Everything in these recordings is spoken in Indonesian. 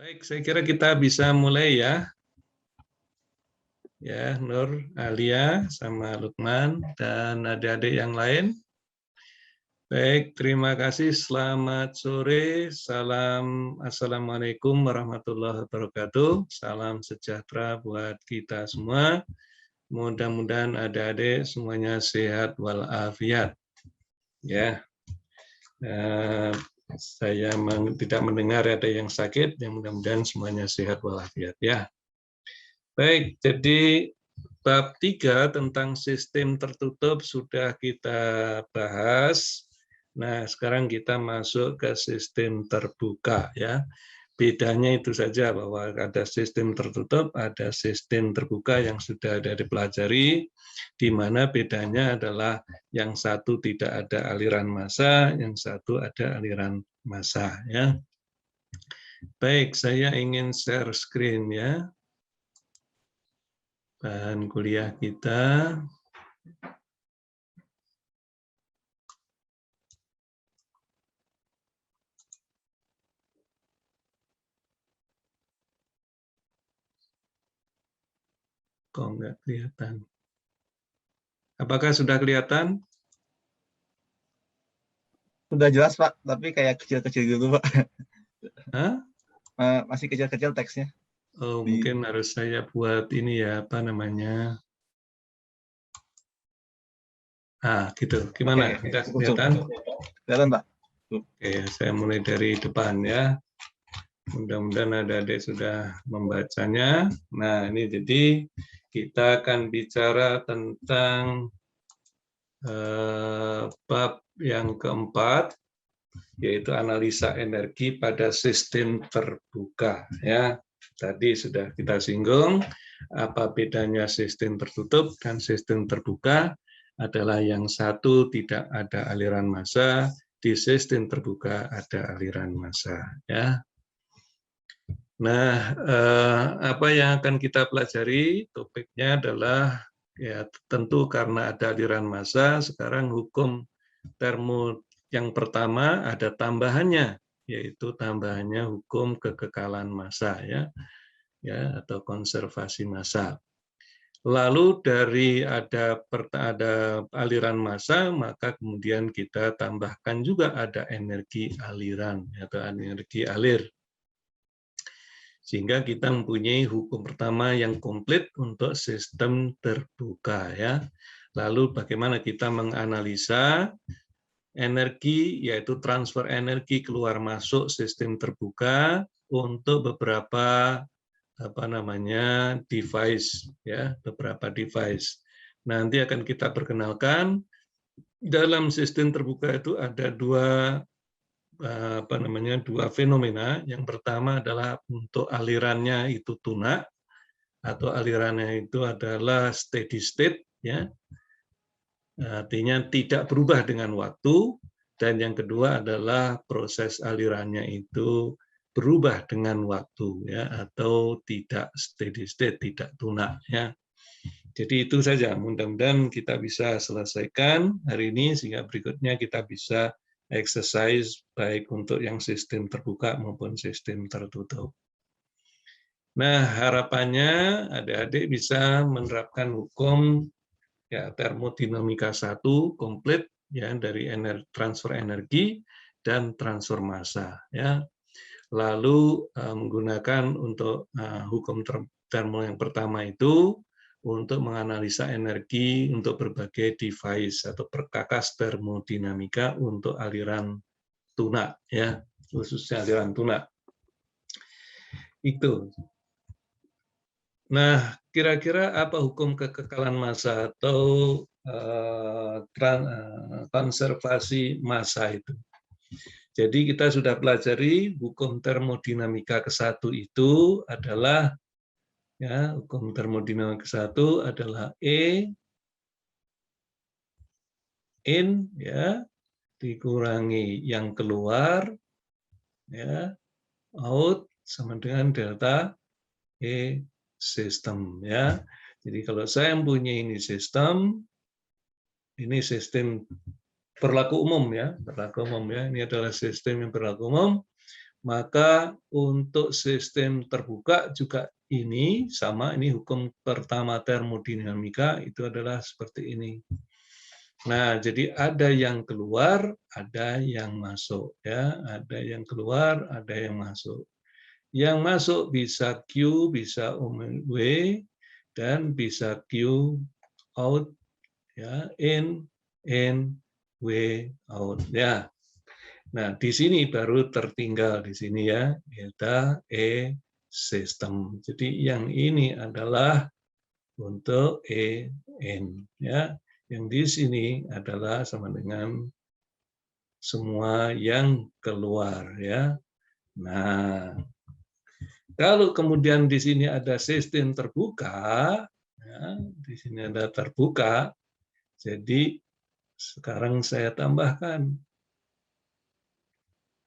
Baik, saya kira kita bisa mulai ya. Ya, Nur, Alia, sama Lukman, dan adik-adik yang lain. Baik, terima kasih. Selamat sore. Assalamualaikum warahmatullahi wabarakatuh. Salam sejahtera buat kita semua. Mudah-mudahan adik-adik semuanya sehat walafiat. Ya, saya tidak mendengar ada yang sakit. Yang mudah-mudahan semuanya sehat walafiat. Ya. Baik, jadi bab 3 tentang sistem tertutup sudah kita bahas. Nah, sekarang kita masuk ke sistem terbuka ya. Bedanya itu saja bahwa ada sistem tertutup, ada sistem terbuka yang sudah ada dipelajari, di mana bedanya adalah yang satu tidak ada aliran massa, yang satu ada aliran massa ya. Baik, saya ingin share screen ya. Bahan kuliah kita. Kok nggak kelihatan? Apakah sudah kelihatan? Sudah jelas, Pak, tapi kayak kecil-kecil dulu, Pak. Hah? Masih kecil-kecil teksnya. Oh, mungkin harus saya buat ini ya, apa namanya? Ah, gitu. Gimana? Sudah kelihatan? Kelihatan, Pak. Oke, saya mulai dari depan ya. Mudah-mudahan adik-adik sudah membacanya. Nah, ini jadi kita akan bicara tentang bab yang keempat, yaitu analisa energi pada sistem terbuka. Ya, tadi sudah kita singgung apa bedanya sistem tertutup dan sistem terbuka. Adalah yang satu tidak ada aliran massa, di sistem terbuka ada aliran massa. Ya. Nah, apa yang akan kita pelajari? Topiknya adalah ya tentu karena ada aliran massa. Sekarang hukum termo yang pertama ada tambahannya, yaitu tambahannya hukum kekekalan massa ya atau konservasi massa. Lalu dari ada aliran massa, maka kemudian kita tambahkan juga ada energi aliran atau energi alir. Sehingga kita mempunyai hukum pertama yang komplit untuk sistem terbuka ya. Lalu bagaimana kita menganalisa energi, yaitu transfer energi keluar masuk sistem terbuka untuk beberapa device ya, beberapa device. Nanti akan kita perkenalkan dalam sistem terbuka itu ada dua fenomena. Yang pertama adalah untuk alirannya itu tunak atau alirannya itu adalah steady state ya. Artinya tidak berubah dengan waktu, dan yang kedua adalah proses alirannya itu berubah dengan waktu ya, atau tidak steady state, tidak tunak ya. Jadi itu saja, mudah-mudahan kita bisa selesaikan hari ini sehingga berikutnya kita bisa exercise baik untuk yang sistem terbuka maupun sistem tertutup. Nah, harapannya adik-adik bisa menerapkan hukum ya termodinamika 1 komplit ya dari transfer energi dan transfer massa ya. Lalu menggunakan untuk hukum termo yang pertama itu untuk menganalisa energi untuk berbagai device atau perkakas termodinamika untuk aliran tunak ya, khususnya aliran tunak. Itu. Nah, kira-kira apa hukum kekekalan massa atau konservasi massa itu? Jadi kita sudah pelajari hukum termodinamika ke-1 itu adalah ya, hukum termodinamika ke-1 adalah E in ya dikurangi yang keluar ya out sama dengan delta E sistem ya. Jadi kalau saya mempunyai ini sistem berlaku umum ya, ini adalah sistem yang berlaku umum. Maka untuk sistem terbuka juga ini sama, ini hukum pertama termodinamika itu adalah seperti ini. Nah, jadi ada yang keluar, ada yang masuk, ya, ada yang keluar, ada yang masuk. Yang masuk bisa Q, bisa W, dan bisa Q out, ya, in, W, out, ya. Nah, di sini baru tertinggal di sini ya, delta E sistem. Jadi yang ini adalah untuk EN, ya. Yang di sini adalah sama dengan semua yang keluar, ya. Nah, kalau kemudian di sini ada sistem terbuka, ya, di sini ada terbuka, jadi sekarang saya tambahkan,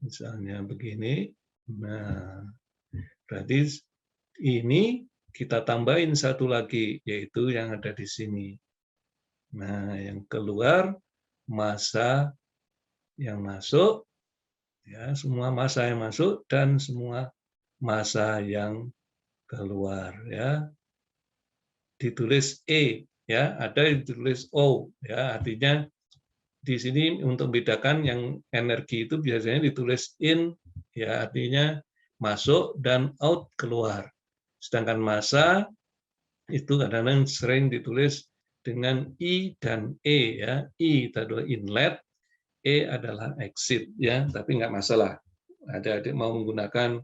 misalnya begini. Nah, berarti ini kita tambahin satu lagi, yaitu yang ada di sini. Nah, yang keluar massa yang masuk, ya, semua massa yang masuk dan semua massa yang keluar, ya. Ditulis E, ya, ada yang ditulis O, ya, artinya di sini untuk membedakan yang energi itu biasanya ditulis in, ya, artinya masuk, dan out, keluar. Sedangkan massa itu kadang-kadang sering ditulis dengan I dan E, ya. I itu adalah inlet, E adalah exit, ya, tapi nggak masalah. Adik-adik mau menggunakan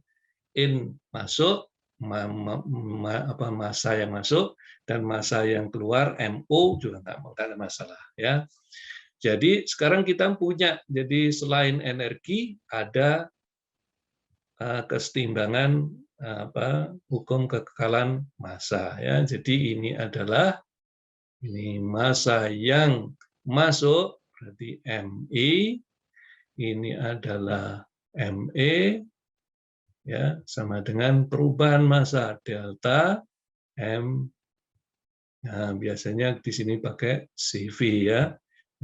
in masuk, massa yang masuk, dan massa yang keluar, MO, juga nggak ada masalah, ya. Jadi sekarang kita punya, jadi selain energi ada kesetimbangan hukum kekekalan massa, ya. Jadi ini adalah massa yang masuk, berarti MI, ini adalah ME, ya, sama dengan perubahan massa delta M. Nah, biasanya di sini pakai CV, ya.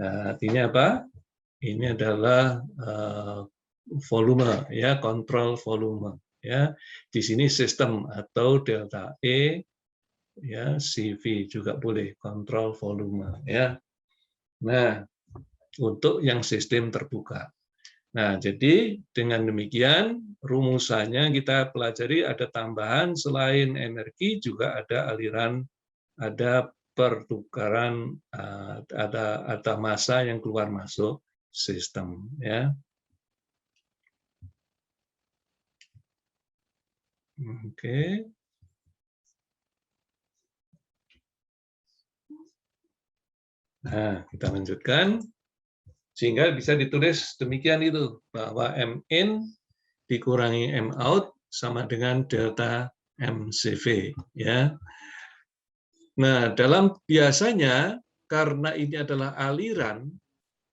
Nah, artinya apa? Ini adalah volume, ya, kontrol volume, ya. Di sini sistem atau delta E, ya, CV juga boleh, kontrol volume, ya. Nah, untuk yang sistem terbuka. Nah, jadi dengan demikian rumusannya kita pelajari ada tambahan, selain energi juga ada aliran, ada pertukaran, ada massa yang keluar masuk sistem, ya. Oke. Nah, kita lanjutkan sehingga bisa ditulis demikian itu, bahwa M in dikurangi M out sama dengan delta MCV, ya. Nah, biasanya karena ini adalah aliran,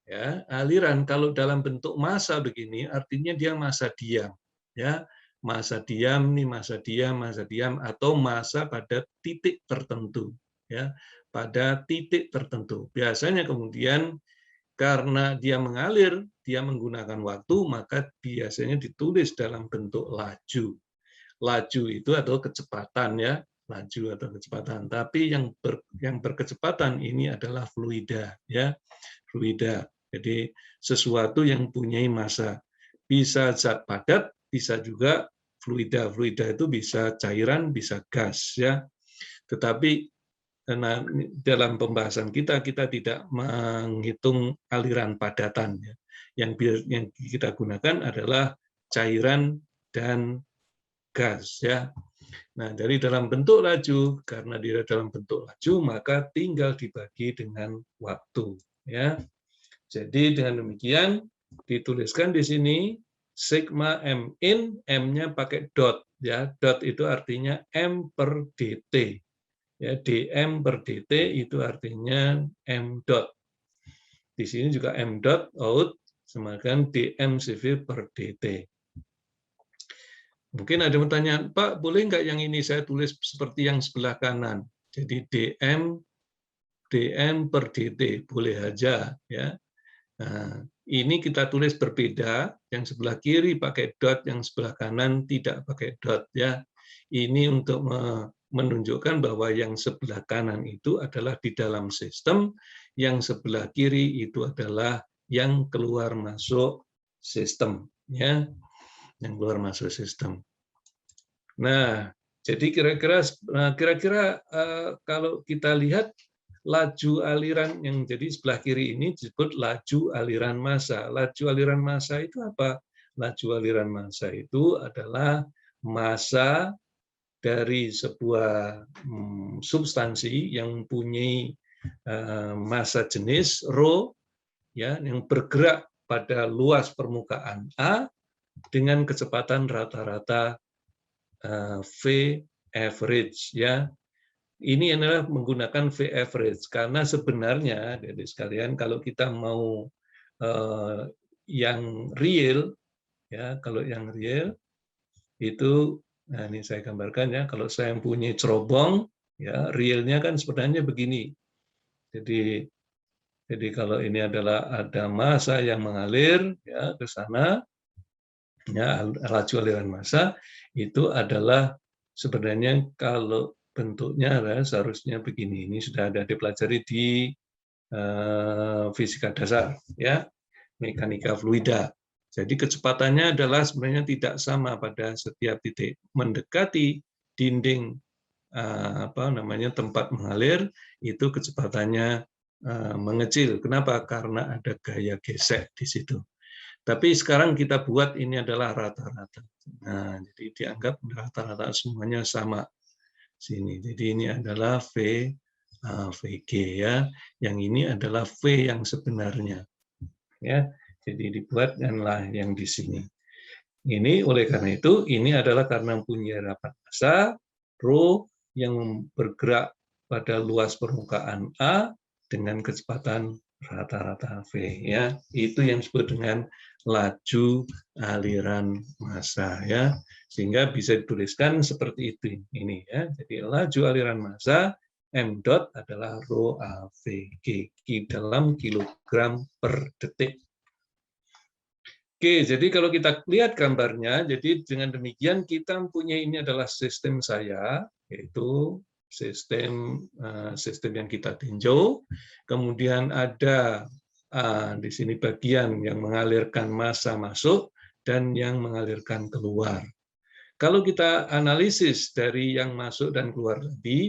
ya, aliran kalau dalam bentuk massa begini artinya dia massa diam, ya. Massa diam nih, massa diam atau massa pada titik tertentu, ya. Pada titik tertentu. Biasanya kemudian karena dia mengalir, dia menggunakan waktu, maka biasanya ditulis dalam bentuk laju. Laju itu atau kecepatan, ya, laju atau kecepatan. Tapi yang berkecepatan ini adalah fluida, ya, fluida. Jadi sesuatu yang punya massa, bisa zat padat, bisa juga fluida. Fluida itu bisa cairan, bisa gas, ya. Tetapi karena dalam pembahasan kita tidak menghitung aliran padatan, ya. Yang kita gunakan adalah cairan dan gas, ya. Nah, dari dalam bentuk laju, karena dia dalam bentuk laju, maka tinggal dibagi dengan waktu, ya. Jadi dengan demikian dituliskan di sini sigma M in, M-nya pakai dot, ya. Dot itu artinya M per dt. Ya, dm per dt itu artinya m dot. Di sini juga m dot out sama dengan dm cv per dt. Mungkin ada yang bertanya, Pak, boleh nggak yang ini saya tulis seperti yang sebelah kanan? Jadi dm per dt boleh aja, ya. Nah, Ini kita tulis berbeda, yang sebelah kiri pakai dot, yang sebelah kanan tidak pakai dot ya. Ini untuk menunjukkan bahwa yang sebelah kanan itu adalah di dalam sistem, yang sebelah kiri itu adalah yang keluar masuk sistem ya. Yang keluar masuk sistem. Nah, jadi kira-kira kalau kita lihat laju aliran yang jadi sebelah kiri ini disebut laju aliran massa. Laju aliran massa itu apa? Laju aliran massa itu adalah massa dari sebuah substansi yang mempunyai massa jenis ρ ya, yang bergerak pada luas permukaan A dengan kecepatan rata-rata V average ya. Ini adalah menggunakan V average karena sebenarnya dari sekalian kalau kita mau yang real ya, kalau yang real itu, nah ini saya gambarkan ya, kalau saya mempunyai cerobong ya, realnya kan sebenarnya begini. Jadi kalau ini adalah ada massa yang mengalir ya ke sana ya, laju aliran massa itu adalah sebenarnya kalau bentuknya seharusnya begini. Ini sudah ada dipelajari di fisika dasar ya, mekanika fluida. Jadi kecepatannya adalah sebenarnya tidak sama pada setiap titik. Mendekati dinding tempat mengalir itu kecepatannya mengecil. Kenapa? Karena ada gaya gesek di situ. Tapi sekarang kita buat ini adalah rata-rata. Nah, jadi dianggap rata-rata semuanya sama sini. Jadi ini adalah VG ya. Yang ini adalah V yang sebenarnya. Ya. Jadi dibuatkanlah yang di sini. Ini oleh karena itu ini adalah karena punya rapat massa ρ yang bergerak pada luas permukaan A dengan kecepatan rata-rata V ya. Itu yang disebut dengan laju aliran massa ya. Sehingga bisa dituliskan seperti itu ini ya. Jadi laju aliran massa m dot adalah ρ AVG dalam kilogram per detik. Oke, jadi kalau kita lihat gambarnya, jadi dengan demikian kita mempunyai ini adalah sistem saya, yaitu sistem yang kita tinjau. Kemudian ada di sini bagian yang mengalirkan massa masuk dan yang mengalirkan keluar. Kalau kita analisis dari yang masuk dan keluar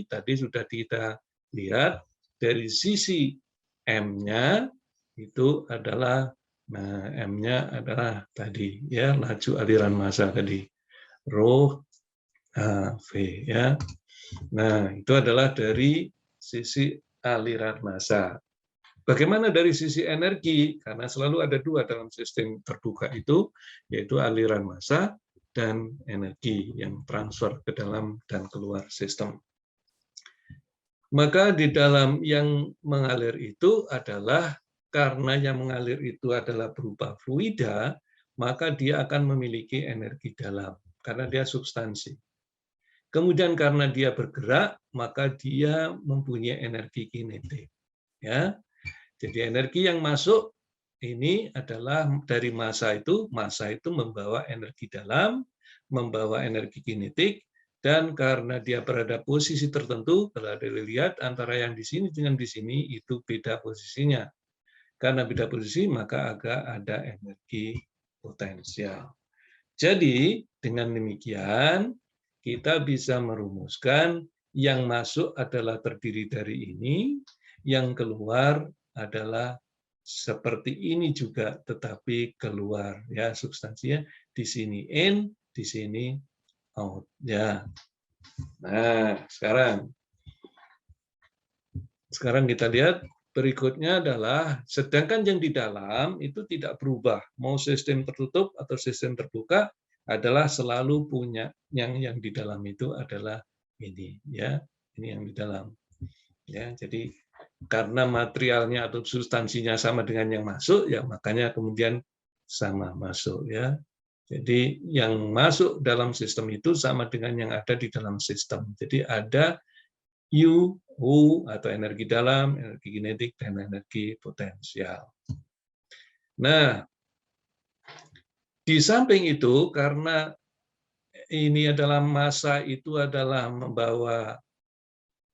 tadi sudah kita lihat dari sisi M-nya itu adalah, nah M-nya adalah tadi ya laju aliran massa tadi ρ V ya. Nah, itu adalah dari sisi aliran massa. Bagaimana dari sisi energi? Karena selalu ada dua dalam sistem terbuka itu, yaitu aliran massa dan energi yang transfer ke dalam dan keluar sistem. Maka di dalam yang mengalir itu adalah karena yang mengalir itu adalah berupa fluida, maka dia akan memiliki energi dalam karena dia substansi. Kemudian karena dia bergerak, maka dia mempunyai energi kinetik. Ya, jadi energi yang masuk ini adalah dari massa itu membawa energi dalam, membawa energi kinetik, dan karena dia berada posisi tertentu, kalau ada lihat antara yang di sini dengan di sini itu beda posisinya. Karena beda posisi, maka agak ada energi potensial. Jadi, dengan demikian, kita bisa merumuskan yang masuk adalah terdiri dari ini, yang keluar adalah seperti ini juga, tetapi keluar. Ya, substansinya di sini in, di sini out. Ya. Nah, sekarang kita lihat berikutnya adalah sedangkan yang di dalam itu tidak berubah, mau sistem tertutup atau sistem terbuka adalah selalu punya yang di dalam itu adalah ini ya, ini yang di dalam. Ya, jadi karena materialnya atau substansinya sama dengan yang masuk ya makanya kemudian sama masuk ya. Jadi yang masuk dalam sistem itu sama dengan yang ada di dalam sistem. Jadi ada U atau energi dalam, energi kinetik, dan energi potensial. Nah, di samping itu, karena ini adalah massa itu adalah membawa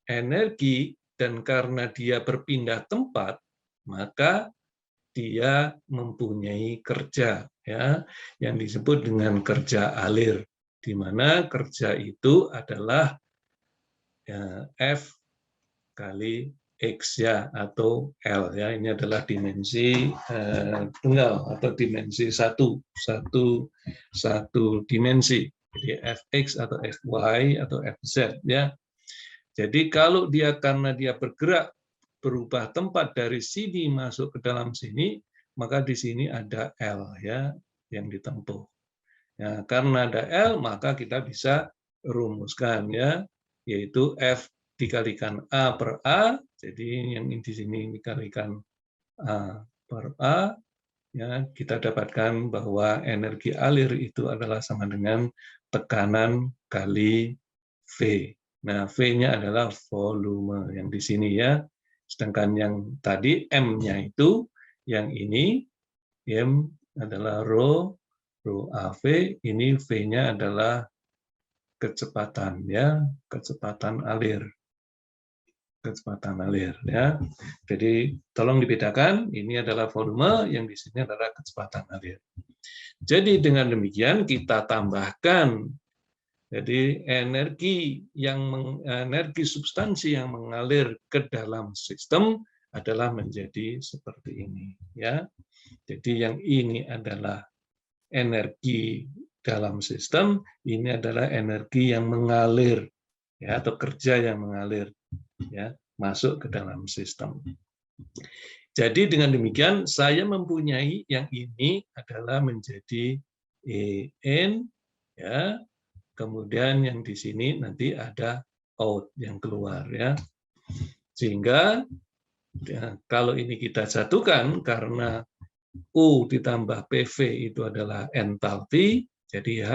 energi, dan karena dia berpindah tempat, maka dia mempunyai kerja, ya, yang disebut dengan kerja alir, di mana kerja itu adalah ya, F kali X, ya, atau L, ya. Ini adalah dimensi tunggal atau dimensi satu dimensi. Jadi Fx atau Fy atau Fz, ya. Jadi kalau dia karena dia bergerak berubah tempat dari sini masuk ke dalam sini, maka di sini ada L, ya, yang ditempuh. Ya, karena ada L, maka kita bisa rumuskan, ya, yaitu F dikalikan A per A, jadi yang di sini dikalikan A per A, ya, kita dapatkan bahwa energi alir itu adalah sama dengan tekanan kali V. Nah, V-nya adalah volume yang di sini, ya. Sedangkan yang tadi M-nya itu, yang ini, M adalah rho AV, ini V-nya adalah kecepatan, ya, kecepatan alir. Kecepatan alir, ya. Jadi tolong dibedakan, ini adalah volume, yang di sini adalah kecepatan alir. Jadi dengan demikian kita tambahkan, jadi energi substansi yang mengalir ke dalam sistem adalah menjadi seperti ini, ya. Jadi yang ini adalah energi dalam sistem, ini adalah energi yang mengalir, ya, atau kerja yang mengalir, ya, masuk ke dalam sistem. Jadi dengan demikian saya mempunyai yang ini adalah menjadi EN, ya. Kemudian yang di sini nanti ada out yang keluar, ya. Sehingga ya, kalau ini kita satukan karena U ditambah PV itu adalah entalpi, jadi H,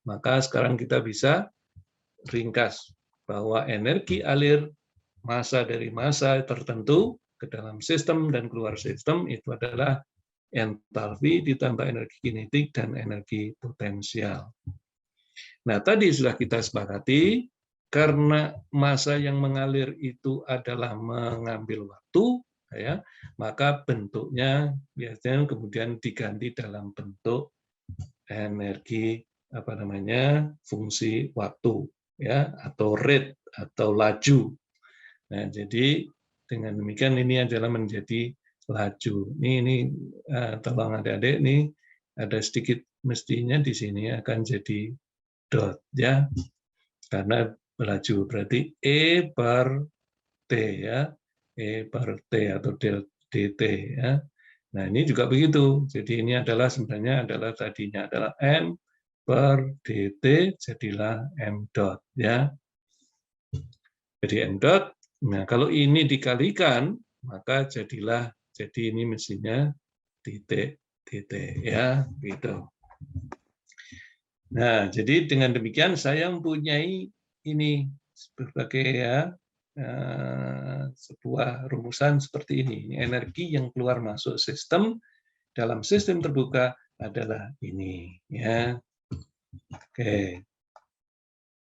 maka sekarang kita bisa ringkas bahwa energi alir massa dari massa tertentu ke dalam sistem dan keluar sistem itu adalah entalpi ditambah energi kinetik dan energi potensial. Nah, tadi sudah kita sepakati, karena massa yang mengalir itu adalah mengambil waktu, ya, maka bentuknya biasanya kemudian diganti dalam bentuk energi fungsi waktu, ya, atau rate atau laju. Nah, jadi dengan demikian ini adalah menjadi laju. Ini tolong adik-adik, nih ada sedikit mestinya di sini akan jadi dot, ya, karena laju berarti E per T, ya, E per T atau dt, ya. Nah, ini juga begitu. Jadi ini adalah sebenarnya adalah tadinya adalah M per dt, jadilah M dot, ya. Jadi M dot. Nah, kalau ini dikalikan, maka jadi ini mestinya titik, ya, gitu. Nah, jadi dengan demikian saya mempunyai ini sebagai, ya, sebuah rumusan seperti ini. Energi yang keluar masuk sistem dalam sistem terbuka adalah ini, ya. Oke.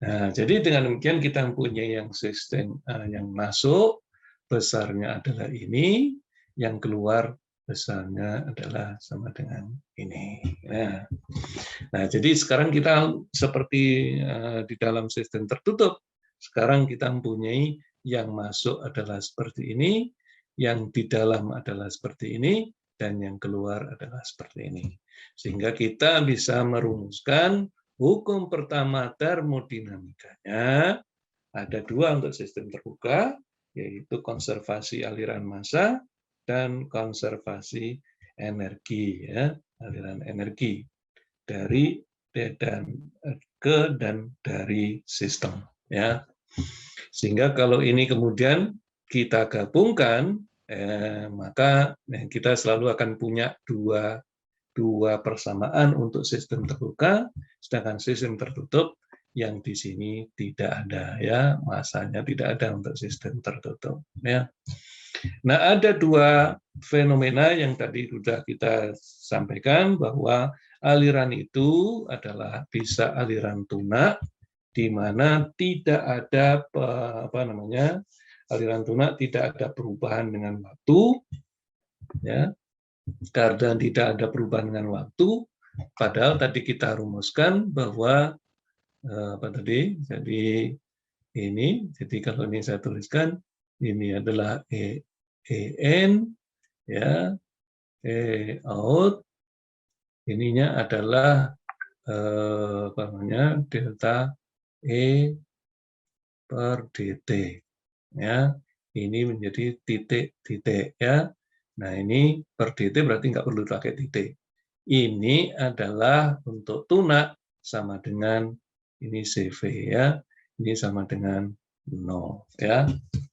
Nah, jadi dengan demikian kita mempunyai yang sistem yang masuk besarnya adalah ini, yang keluar besarnya adalah sama dengan ini. Nah, jadi sekarang kita seperti di dalam sistem tertutup. Sekarang kita mempunyai yang masuk adalah seperti ini, yang di dalam adalah seperti ini, dan yang keluar adalah seperti ini. Sehingga kita bisa merumuskan hukum pertama termodinamikanya. Ada dua untuk sistem terbuka, yaitu konservasi aliran massa dan konservasi energi, ya, aliran energi dari ke dan dari sistem, ya. Sehingga kalau ini kemudian kita gabungkan, maka kita selalu akan punya dua persamaan untuk sistem terbuka, sedangkan sistem tertutup yang di sini tidak ada, ya, massanya tidak ada untuk sistem tertutup, ya. Nah, ada dua fenomena yang tadi sudah kita sampaikan, bahwa aliran itu adalah bisa aliran tunak, di mana tidak ada aliran tunak tidak ada perubahan dengan waktu, ya. Karena tidak ada perubahan dengan waktu, padahal tadi kita rumuskan bahwa jadi kalau ini saya tuliskan, ini adalah EN, ya, out, ininya adalah delta E per dt, ya. Ini menjadi titik-titik, ya. Nah, ini per dt berarti nggak perlu pakai titik. Ini adalah untuk tunak sama dengan ini CV, ya. Ini sama dengan 0, ya.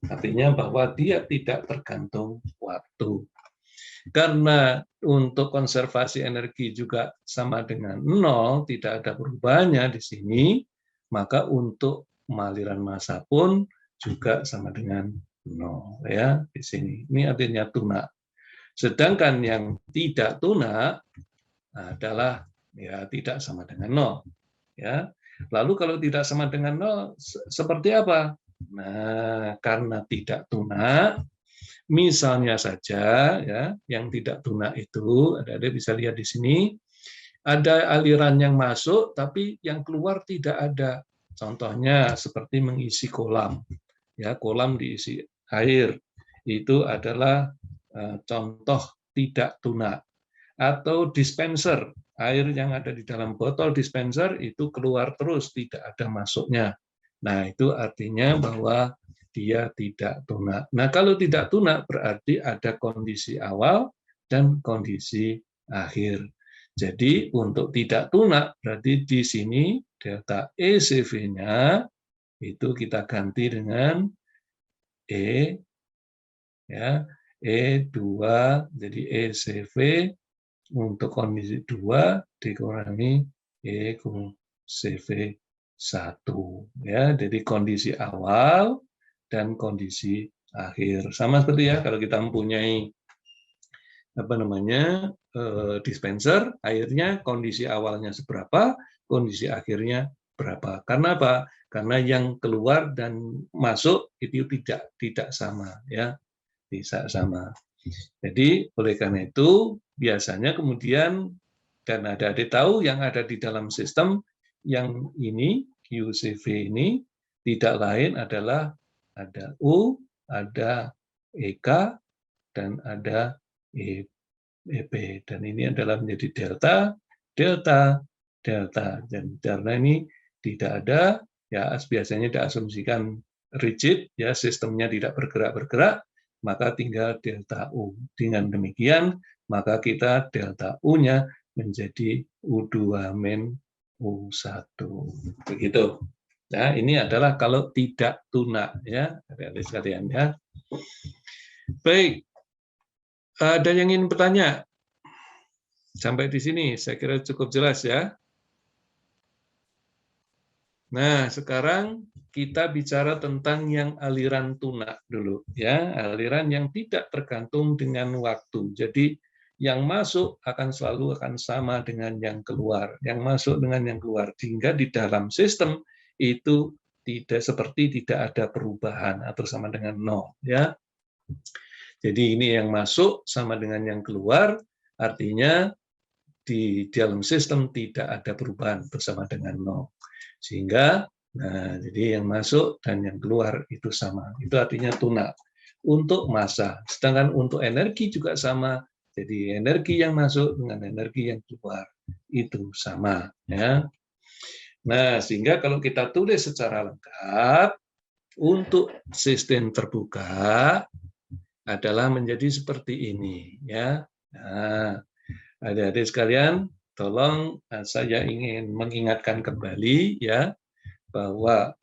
Artinya bahwa dia tidak tergantung waktu. Karena untuk konservasi energi juga sama dengan 0, tidak ada perubahannya di sini, maka untuk aliran massa pun juga sama dengan 0, ya, di sini. Ini artinya tunak. Sedangkan yang tidak tunak adalah ya tidak sama dengan 0, ya. Lalu kalau tidak sama dengan 0 seperti apa? Nah, karena tidak tunak, misalnya saja, ya, yang tidak tunak itu, ada bisa lihat di sini, ada aliran yang masuk tapi yang keluar tidak ada. Contohnya seperti mengisi kolam, ya, kolam diisi air, itu adalah contoh tidak tunak. Atau dispenser, air yang ada di dalam botol dispenser itu keluar terus, tidak ada masuknya. Nah, itu artinya bahwa dia tidak tunak. Nah, kalau tidak tunak berarti ada kondisi awal dan kondisi akhir. Jadi untuk tidak tunak berarti di sini delta ECV-nya itu kita ganti dengan E, ya, E2, jadi ECV untuk kondisi 2 dikurangi ECV1, ya. Jadi kondisi awal dan kondisi akhir. Sama seperti, ya, kalau kita mempunyai dispenser, airnya kondisi awalnya seberapa, kondisi akhirnya berapa. Karena apa? Karena yang keluar dan masuk itu tidak sama, ya. Bisa sama. Jadi oleh karena itu biasanya kemudian, dan adik-adik tahu yang ada di dalam sistem yang ini QCV ini tidak lain adalah ada U, ada EK, dan ada EP, dan ini adalah menjadi delta, delta, delta. Dan karena ini tidak ada, ya, biasanya diasumsikan rigid, ya, sistemnya tidak bergerak-bergerak, maka tinggal delta U. Dengan demikian, maka kita delta U-nya menjadi U2 min U1. Begitu. Nah, ini adalah kalau tidak tunak, ya, adik-adik sekalian, ya. Baik. Ada yang ingin bertanya? Sampai di sini saya kira cukup jelas, ya. Nah, sekarang kita bicara tentang yang aliran tunak dulu, ya, aliran yang tidak tergantung dengan waktu. Jadi yang masuk selalu akan sama dengan yang keluar, yang masuk dengan yang keluar, sehingga di dalam sistem itu tidak ada perubahan atau sama dengan 0, ya. Jadi ini yang masuk sama dengan yang keluar, artinya di dalam sistem tidak ada perubahan bersama dengan 0. Sehingga, nah, jadi yang masuk dan yang keluar itu sama. Itu artinya tunak. Untuk massa. Sedangkan untuk energi juga sama. Jadi energi yang masuk dengan energi yang keluar itu sama, ya. Nah, sehingga kalau kita tulis secara lengkap, untuk sistem terbuka adalah menjadi seperti ini, ya. Nah, adik-adik sekalian, tolong saya ingin mengingatkan kembali, ya, bahwa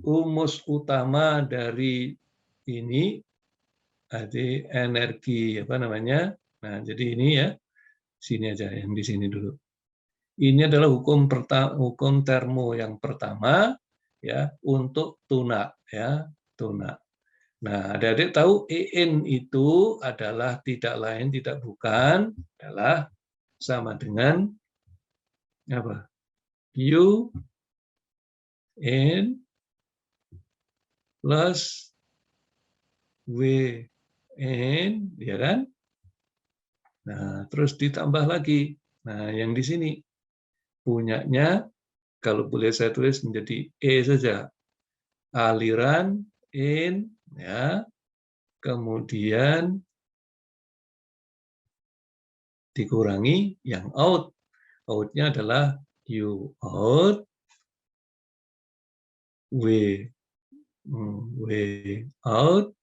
rumus utama dari ini ada energi Nah, jadi ini, ya, sini aja, yang di sini dulu. Ini adalah hukum termo yang pertama, ya, untuk tunak, ya, tunak. Nah, adik-adik tahu EN itu adalah tidak lain, tidak bukan, adalah sama dengan apa? Q N plus W N, ya kan? Nah, terus ditambah lagi. Nah, yang di sini punyanya, kalau boleh saya tulis menjadi E saja. Aliran in, ya, kemudian dikurangi yang out. Out-nya adalah Q out, W out,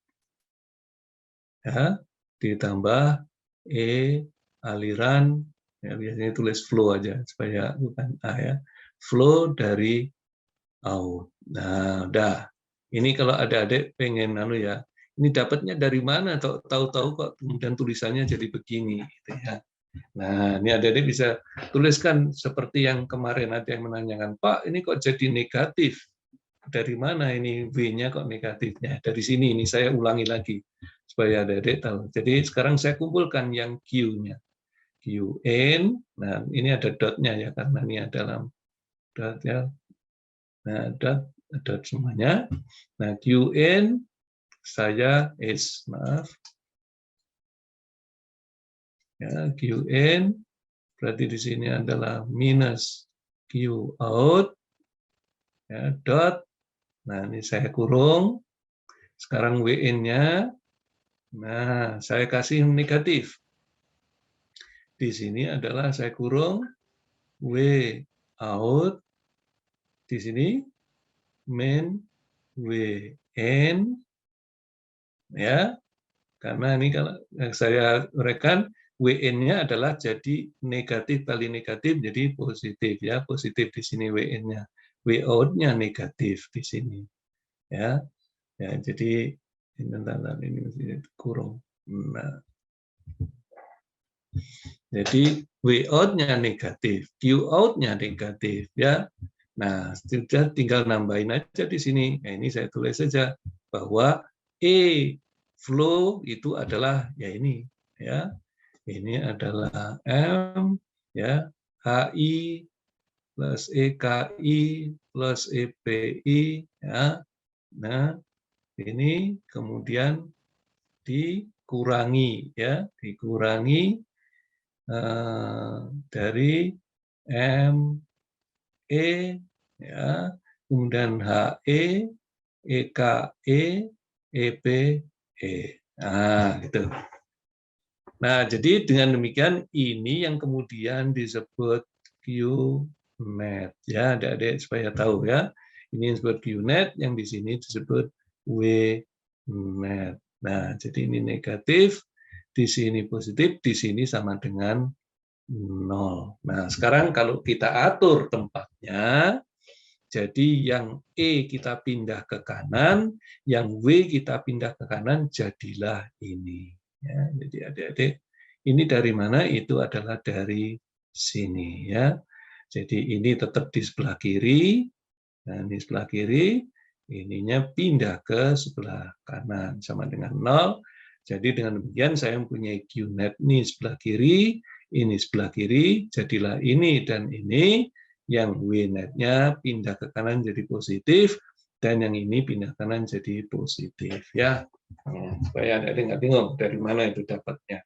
ya, ditambah E aliran, ya, biasanya tulis flow aja supaya bukan A ya, flow dari out. Nah, udah. Ini kalau adik-adik pengen ya, ini dapatnya dari mana? Tahu-tahu kok kemudian tulisannya jadi begini, gitu ya. Nah, ini adik-adik bisa tuliskan seperti yang kemarin ada yang menanyakan, Pak, ini kok jadi negatif? Dari mana ini W-nya kok negatifnya? Dari sini, ini saya ulangi lagi supaya adik-adik tahu. Jadi sekarang saya kumpulkan yang Q-nya. QN, nah ini ada dotnya ya, karena ini adalah dot ya. Nah, dot semuanya. Nah, QN saya maaf. Ya, QN berarti di sini adalah minus Q out, ya, dot. Nah, ini saya kurung. Sekarang WN-nya, nah, saya kasih negatif. Di sini adalah saya kurung W out, di sini min WN, ya, karena ini kalau saya uraikan WN-nya adalah jadi negatif kali negatif jadi positif ya, positif di sini WN-nya. W out-nya negatif di sini. Ya. Ya, jadi ini mesti kurung. Nah, jadi W out-nya negatif, Q out-nya negatif ya. Nah, sudah tinggal nambahin aja di sini. Nah, ini saya tulis saja bahwa E flow itu adalah ya ini ya. Ini adalah M ya, HI plus EKI plus EPI ya. Nah, ini kemudian dikurangi ya, dikurangi dari ME ya, kemudian HE, EKE, EPE. Nah, gitu. Nah, jadi dengan demikian ini yang kemudian disebut QNet ya, adik-adik supaya tahu ya. Ini yang disebut QNet, yang di sini disebut WNet. Nah, jadi ini negatif, di sini positif, di sini sama dengan 0. Nah, sekarang kalau kita atur tempatnya, jadi yang E kita pindah ke kanan, yang W kita pindah ke kanan, jadilah ini. Ya, jadi adik-adik, ini dari mana? Itu adalah dari sini ya. Jadi ini tetap di sebelah kiri, nah ini sebelah kiri, ininya pindah ke sebelah kanan sama dengan 0. Jadi dengan demikian saya mempunyai QNet ini sebelah kiri, ini sebelah kiri, jadilah ini dan ini. Yang WNet-nya pindah ke kanan jadi positif, dan yang ini pindah kanan jadi positif ya. Supaya Anda nggak bingung dari mana itu dapatnya.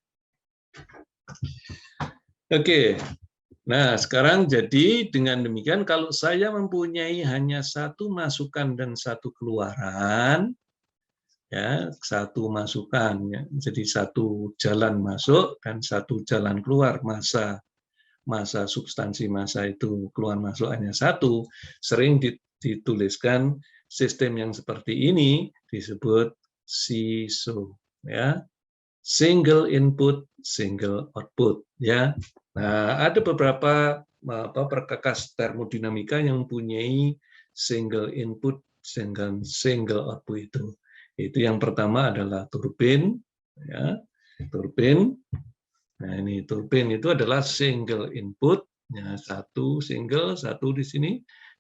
Oke. Nah, sekarang jadi dengan demikian kalau saya mempunyai hanya satu masukan dan satu keluaran, ya, satu masukan, ya, jadi satu jalan masuk dan satu jalan keluar, massa substansi massa itu keluar masuk hanya satu, sering dituliskan sistem yang seperti ini disebut SISO ya, single input single output ya. Nah, ada beberapa perkakas termodinamika yang mempunyai single input single output itu. Itu yang pertama adalah turbin ya, turbin. Nah, ini turbin itu adalah single input, ya, satu single, satu di sini,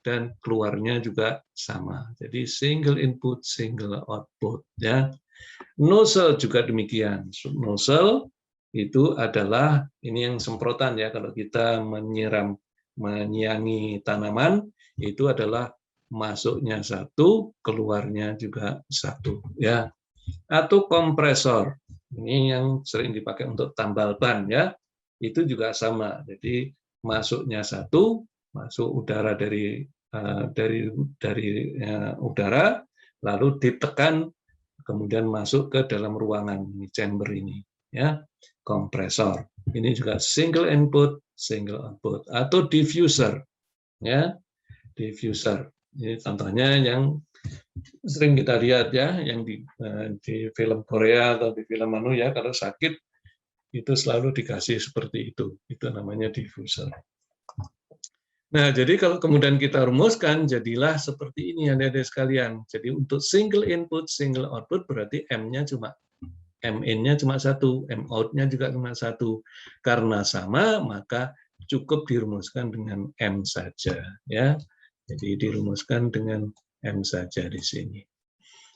dan keluarnya juga sama. Jadi single input, single output. Ya. Nozzle juga demikian. Nozzle itu adalah ini yang semprotan ya, kalau kita menyiangi tanaman itu adalah masuknya satu, keluarnya juga satu ya. Atau kompresor. Ini yang sering dipakai untuk tambal ban ya. Itu juga sama. Jadi masuknya satu, masuk udara dari udara, lalu ditekan kemudian masuk ke dalam ruangan ini, chamber ini ya, kompresor. Ini juga single input, single output, atau diffuser ya, diffuser. Ini contohnya yang sering kita lihat ya, yang di film Korea atau di film Manu ya, kalau sakit itu selalu dikasih seperti itu namanya diffuser. Nah, jadi kalau kemudian kita rumuskan, jadilah seperti ini adik-adik sekalian. Jadi untuk single input, single output berarti M-nya cuma M-in-nya cuma satu, M-out-nya juga cuma satu. Karena sama, maka cukup dirumuskan dengan M saja. Ya, jadi dirumuskan dengan M saja di sini.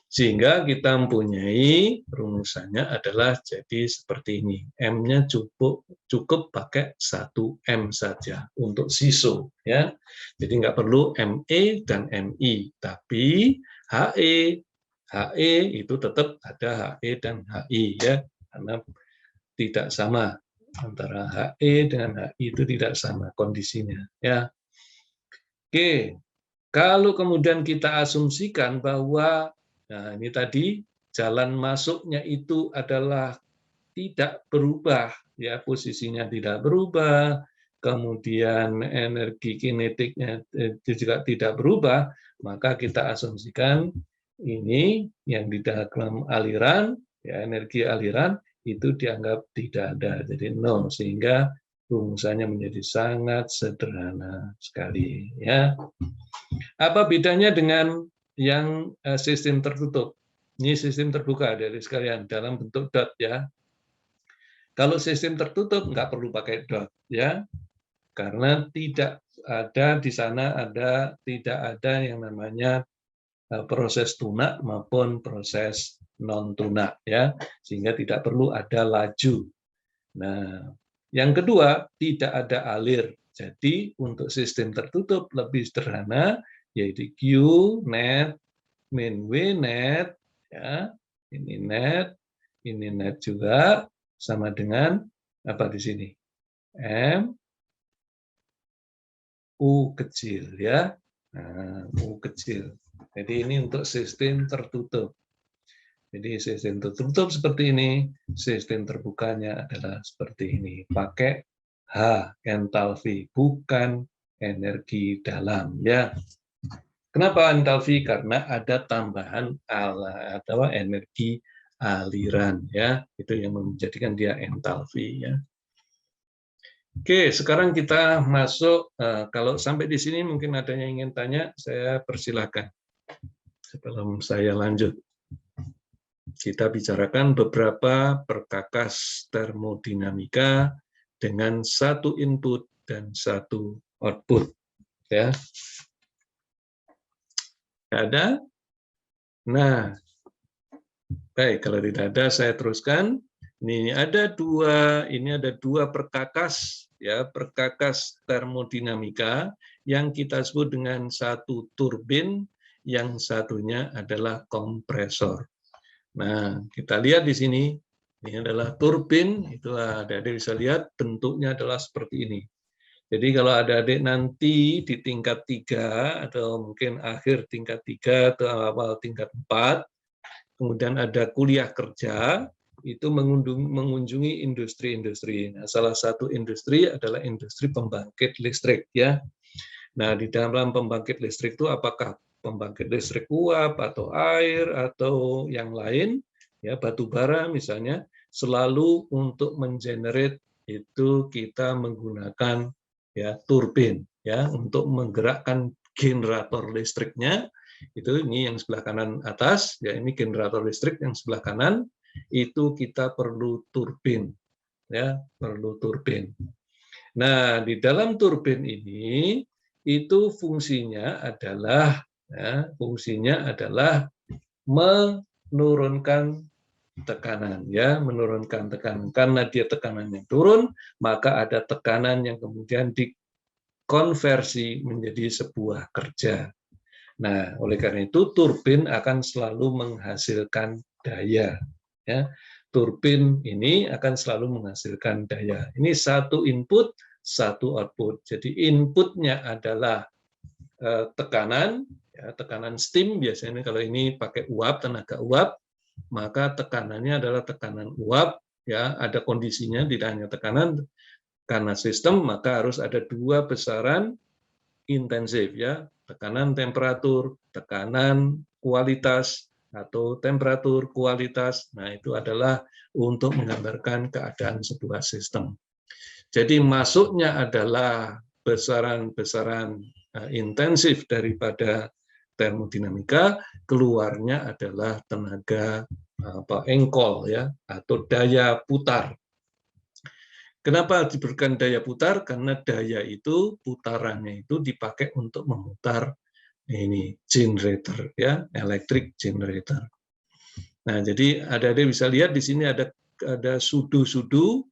Sehingga kita mempunyai rumusannya adalah jadi seperti ini. M-nya cukup pakai 1M saja untuk SISO. Ya. Jadi nggak perlu ME dan MI, tapi HE itu tetap ada HE dan HI ya, karena tidak sama antara HE dengan HI, itu tidak sama kondisinya ya. Oke, kalau kemudian kita asumsikan bahwa nah ini tadi jalan masuknya itu adalah tidak berubah ya, posisinya tidak berubah, kemudian energi kinetiknya itu juga tidak berubah, maka kita asumsikan ini yang di dalam aliran ya, energi aliran itu dianggap tidak ada, jadi nol, sehingga rumusannya menjadi sangat sederhana sekali ya. Apa bedanya dengan yang sistem tertutup? Ini sistem terbuka dari sekalian dalam bentuk dot ya. Kalau sistem tertutup nggak perlu pakai dot ya, karena tidak ada di sana tidak ada yang namanya proses tunak maupun proses non tunak ya, sehingga tidak perlu ada laju. Nah, yang kedua tidak ada alir. Jadi untuk sistem tertutup lebih sederhana, yaitu Q net min W net ya, ini net juga sama dengan apa di sini? M U kecil ya. Nah, U kecil. Jadi ini untuk sistem tertutup. Jadi sistem tertutup seperti ini, sistem terbukanya adalah seperti ini. Pakai H entalpi, bukan energi dalam ya. Kenapa entalpi? Karena ada tambahan atau energi aliran ya. Itu yang menjadikan dia entalpi ya. Oke, sekarang kita masuk, kalau sampai di sini mungkin ada yang ingin tanya, saya persilahkan sebelum saya lanjut. Kita bicarakan beberapa perkakas termodinamika dengan satu input dan satu output. Ya. Ada? Nah, baik, kalau tidak ada saya teruskan. Ini ada dua perkakas ya, perkakas termodinamika yang kita sebut dengan satu turbin, yang satunya adalah kompresor. Nah, kita lihat di sini, ini adalah turbin, itulah adik-adik bisa lihat bentuknya adalah seperti ini. Jadi kalau adik-adik nanti di tingkat 3 atau mungkin akhir tingkat 3 atau awal tingkat 4, kemudian ada kuliah kerja, itu mengunjungi industri-industri. Nah, salah satu industri adalah industri pembangkit listrik ya. Nah, di dalam pembangkit listrik itu apakah pembangkit listrik uap atau air atau yang lain ya, batu bara misalnya, selalu untuk mengenerate itu kita menggunakan ya turbin ya untuk menggerakkan generator listriknya. Itu ini yang sebelah kanan atas ya, ini generator listrik, yang sebelah kanan itu kita perlu turbin ya, perlu turbin. Nah, di dalam turbin ini itu fungsinya adalah menurunkan tekanan, ya, menurunkan tekanan. Karena dia tekanannya turun, maka ada tekanan yang kemudian dikonversi menjadi sebuah kerja. Nah, oleh karena itu turbin akan selalu menghasilkan daya. Ya, turbin ini akan selalu menghasilkan daya. Ini satu input, satu output. Jadi inputnya adalah tekanan, ya, tekanan steam biasanya kalau ini pakai uap, tenaga uap, maka tekanannya adalah tekanan uap. Ya, ada kondisinya, tidak hanya tekanan. Karena sistem, maka harus ada dua besaran intensif, ya, tekanan temperatur, tekanan kualitas atau temperatur kualitas. Nah, itu adalah untuk menggambarkan keadaan sebuah sistem. Jadi masuknya adalah besaran-besaran intensif daripada termodinamika, keluarnya adalah tenaga engkol, ya, atau daya putar. Kenapa diberikan daya putar? Karena daya itu putarannya itu dipakai untuk memutar ini generator, ya, electric generator. Nah, jadi adik-adik bisa lihat di sini ada sudu-sudu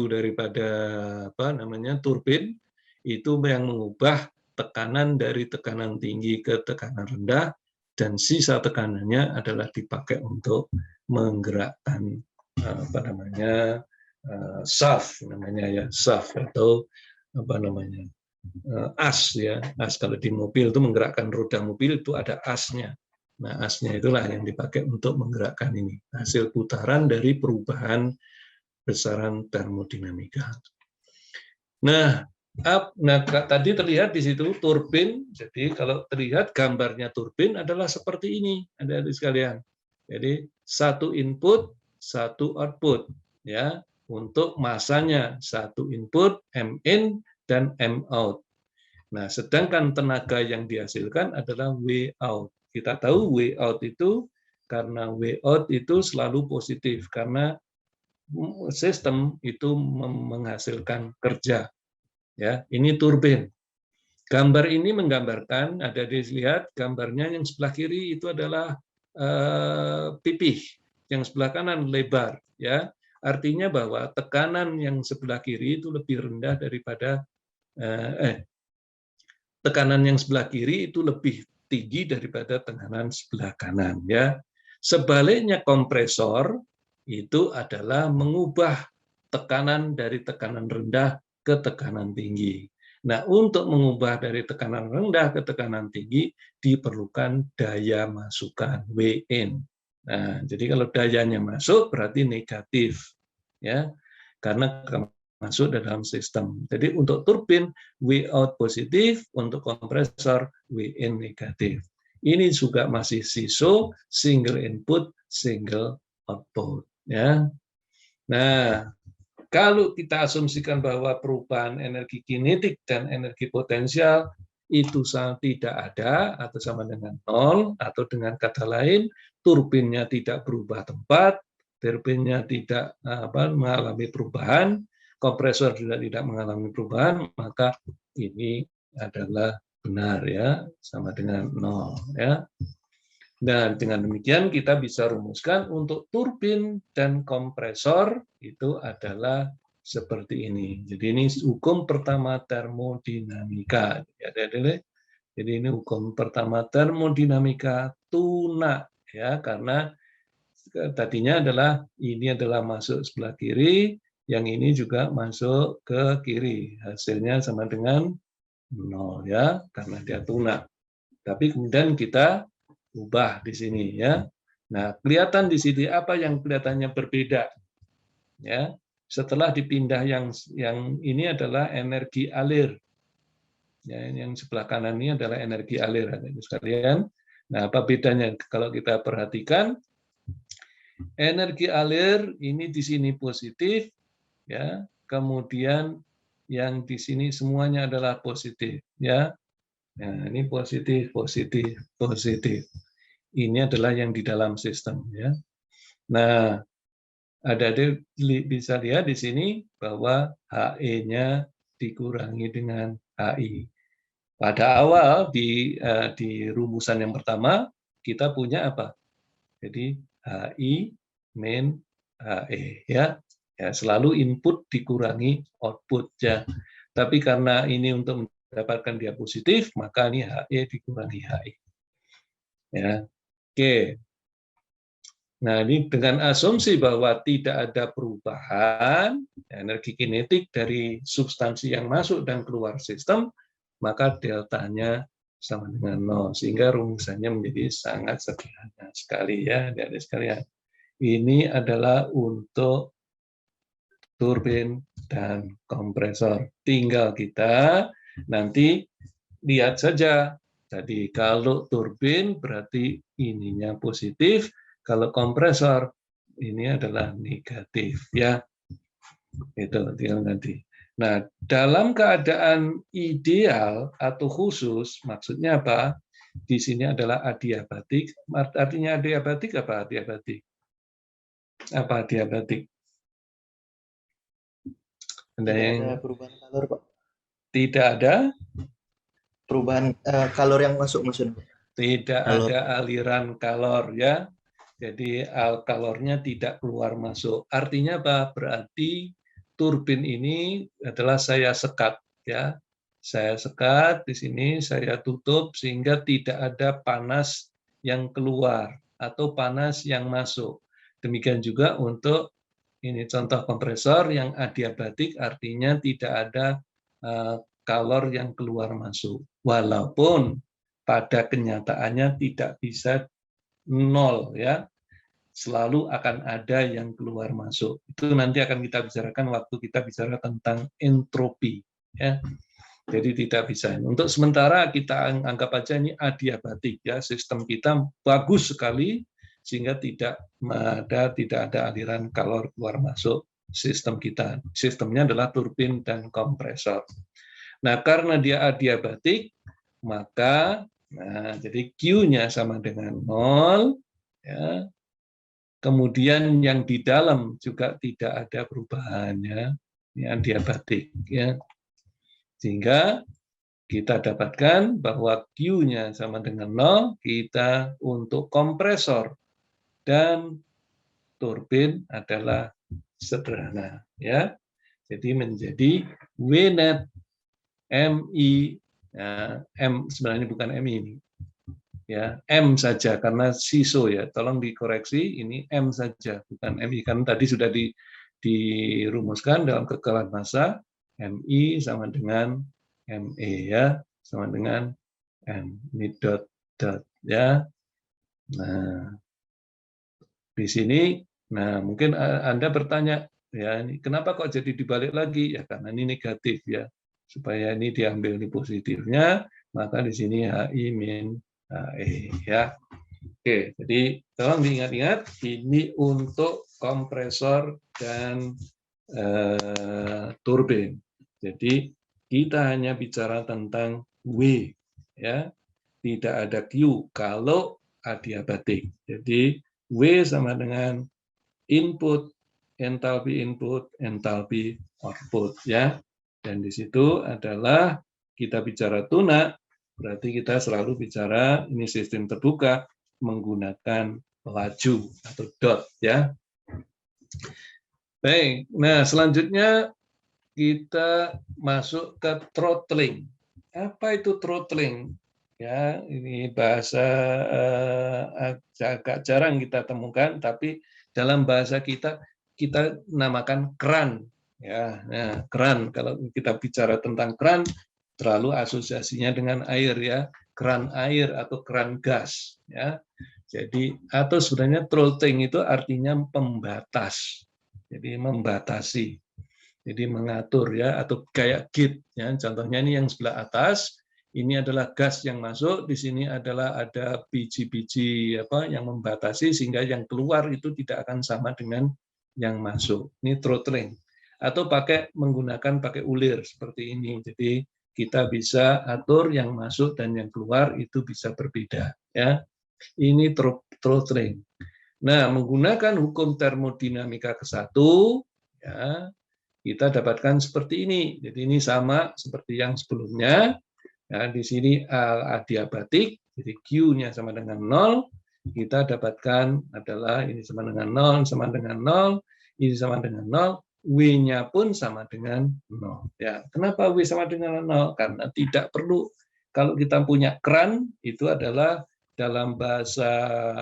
daripada turbin itu yang mengubah tekanan dari tekanan tinggi ke tekanan rendah, dan sisa tekanannya adalah dipakai untuk menggerakkan shaft shaft atau as, ya, as. Kalau di mobil itu menggerakkan roda mobil itu ada asnya. Nah, asnya itulah yang dipakai untuk menggerakkan ini, hasil putaran dari perubahan besaran termodinamika. Nah, tadi terlihat di situ turbin. Jadi kalau terlihat gambarnya turbin adalah seperti ini, adik-adik sekalian. Jadi satu input, satu output, ya. Untuk masanya satu input M in dan M out. Nah, sedangkan tenaga yang dihasilkan adalah W out. Kita tahu W out itu karena W out itu selalu positif karena sistem itu menghasilkan kerja. Ya, ini turbin. Gambar ini menggambarkan, ada dilihat gambarnya yang sebelah kiri itu adalah pipih, yang sebelah kanan lebar, ya. Artinya bahwa tekanan yang sebelah kiri itu lebih rendah daripada tekanan yang sebelah kiri itu lebih tinggi daripada tekanan sebelah kanan, ya. Sebaliknya kompresor itu adalah mengubah tekanan dari tekanan rendah ke tekanan tinggi. Nah, untuk mengubah dari tekanan rendah ke tekanan tinggi diperlukan daya masukan W in. Nah, jadi kalau dayanya masuk berarti negatif, ya, karena masuk dalam sistem. Jadi untuk turbin W out positif, untuk kompresor W in negatif. Ini juga masih SISO, single input, single output, ya. Nah, kalau kita asumsikan bahwa perubahan energi kinetik dan energi potensial itu tidak ada atau sama dengan nol, atau dengan kata lain turbinnya tidak berubah tempat, turbinnya tidak mengalami perubahan, kompresor juga tidak mengalami perubahan, maka ini adalah benar, ya, sama dengan nol, ya. Dan dengan demikian kita bisa rumuskan untuk turbin dan kompresor itu adalah seperti ini. Jadi ini hukum pertama termodinamika. Jadi ini hukum pertama termodinamika tunak, ya, karena tadinya adalah ini adalah masuk sebelah kiri, yang ini juga masuk ke kiri. Hasilnya sama dengan nol, ya, karena dia tunak. Tapi kemudian kita ubah di sini, ya. Nah, kelihatan di sini apa yang kelihatannya berbeda, ya. Setelah dipindah yang ini adalah energi alir, ya, yang sebelah kanan ini adalah energi alir, sekalian. Nah, apa bedanya kalau kita perhatikan? Energi alir ini di sini positif, ya. Kemudian yang di sini semuanya adalah positif, ya. Nah, ini positif, positif, positif. Ini adalah yang di dalam sistem, ya. Nah, adik-adik bisa lihat di sini bahwa HE-nya dikurangi dengan HI. Pada awal di rumusan yang pertama kita punya apa? Jadi HI min HE ya. Ya, selalu input dikurangi output ya. Tapi karena ini untuk mendapatkan dia positif, maka ini HE dikurangi HE. Ya. Oke. Nah, ini dengan asumsi bahwa tidak ada perubahan energi kinetik dari substansi yang masuk dan keluar sistem, maka deltanya sama dengan 0. Sehingga rumusannya menjadi sangat sederhana sekali ya, adik-adik sekalian. Ini adalah untuk turbin dan kompresor. Tinggal kita nanti lihat saja. Jadi kalau turbin berarti ininya positif, kalau kompresor ini adalah negatif ya. Itu tinggal nanti. Nah, dalam keadaan ideal atau khusus maksudnya apa? Di sini adalah adiabatik. Artinya adiabatik apa adiabatik? Apa adiabatik? Tidak ada perubahan kalor, Pak. Tidak ada Perubahan kalor yang masuk maksudnya. tidak ada aliran kalor ya. Jadi kalornya tidak keluar masuk. Artinya apa? Berarti turbin ini adalah saya sekat ya. Saya sekat di sini, saya tutup sehingga tidak ada panas yang keluar atau panas yang masuk. Demikian juga untuk ini contoh kompresor yang adiabatik, artinya tidak ada kalor yang keluar masuk. Walaupun pada kenyataannya tidak bisa 0 ya, selalu akan ada yang keluar masuk. Itu nanti akan kita bicarakan waktu kita bicara tentang entropi ya. Jadi tidak bisa. Untuk sementara kita anggap aja ini adiabatik ya, sistem kita bagus sekali sehingga tidak ada aliran kalor keluar masuk sistem kita. Sistemnya adalah turbin dan kompresor. Nah, karena dia adiabatik, maka jadi Q-nya sama dengan 0 ya. Kemudian yang di dalam juga tidak ada perubahannya, ini adiabatik ya. Sehingga kita dapatkan bahwa Q-nya sama dengan 0, kita untuk kompresor dan turbin adalah sederhana ya. Jadi menjadi W net MI ya, M sebenarnya bukan MI ini. Ya, M saja karena SISO ya. Tolong dikoreksi ini M saja bukan MI kan tadi sudah dirumuskan dalam kekekalan massa MI sama dengan ME ya, sama dengan M ini dot ya. Nah, di sini mungkin Anda bertanya ya, ini kenapa kok jadi dibalik lagi? Ya karena ini negatif ya. Supaya ini diambil di positifnya, maka di sini HI min HE ya. Oke, jadi tolong diingat-ingat ini untuk kompresor dan turbin. Jadi kita hanya bicara tentang W ya. Tidak ada Q kalau adiabatik. Jadi W sama dengan input, entalpi output ya. Dan di situ adalah kita bicara tunak, berarti kita selalu bicara ini sistem terbuka menggunakan laju atau dot ya. Baik, nah selanjutnya kita masuk ke throttling. Apa itu throttling? Ya, ini bahasa agak jarang kita temukan, tapi dalam bahasa kita namakan keran. Ya, nah, keran. Kalau kita bicara tentang keran, terlalu asosiasinya dengan air ya, keran air atau keran gas. Ya, jadi atau sebenarnya throttling itu artinya pembatas. Jadi membatasi. Jadi mengatur ya atau kayak gate ya. Contohnya ini yang sebelah atas. Ini adalah gas yang masuk, di sini adalah ada biji-biji yang membatasi sehingga yang keluar itu tidak akan sama dengan yang masuk. Ini throttling. Atau menggunakan pakai ulir seperti ini. Jadi kita bisa atur yang masuk dan yang keluar itu bisa berbeda ya. Ini throttling. Nah, menggunakan hukum termodinamika ke-1 ya, kita dapatkan seperti ini. Jadi ini sama seperti yang sebelumnya. Nah, di sini adiabatik, jadi Q-nya sama dengan 0. kita dapatkan adalah ini sama dengan 0, sama dengan 0, ini sama dengan 0, W-nya pun sama dengan 0. Ya, kenapa W sama dengan 0? Karena tidak perlu, kalau kita punya keran, itu adalah dalam bahasa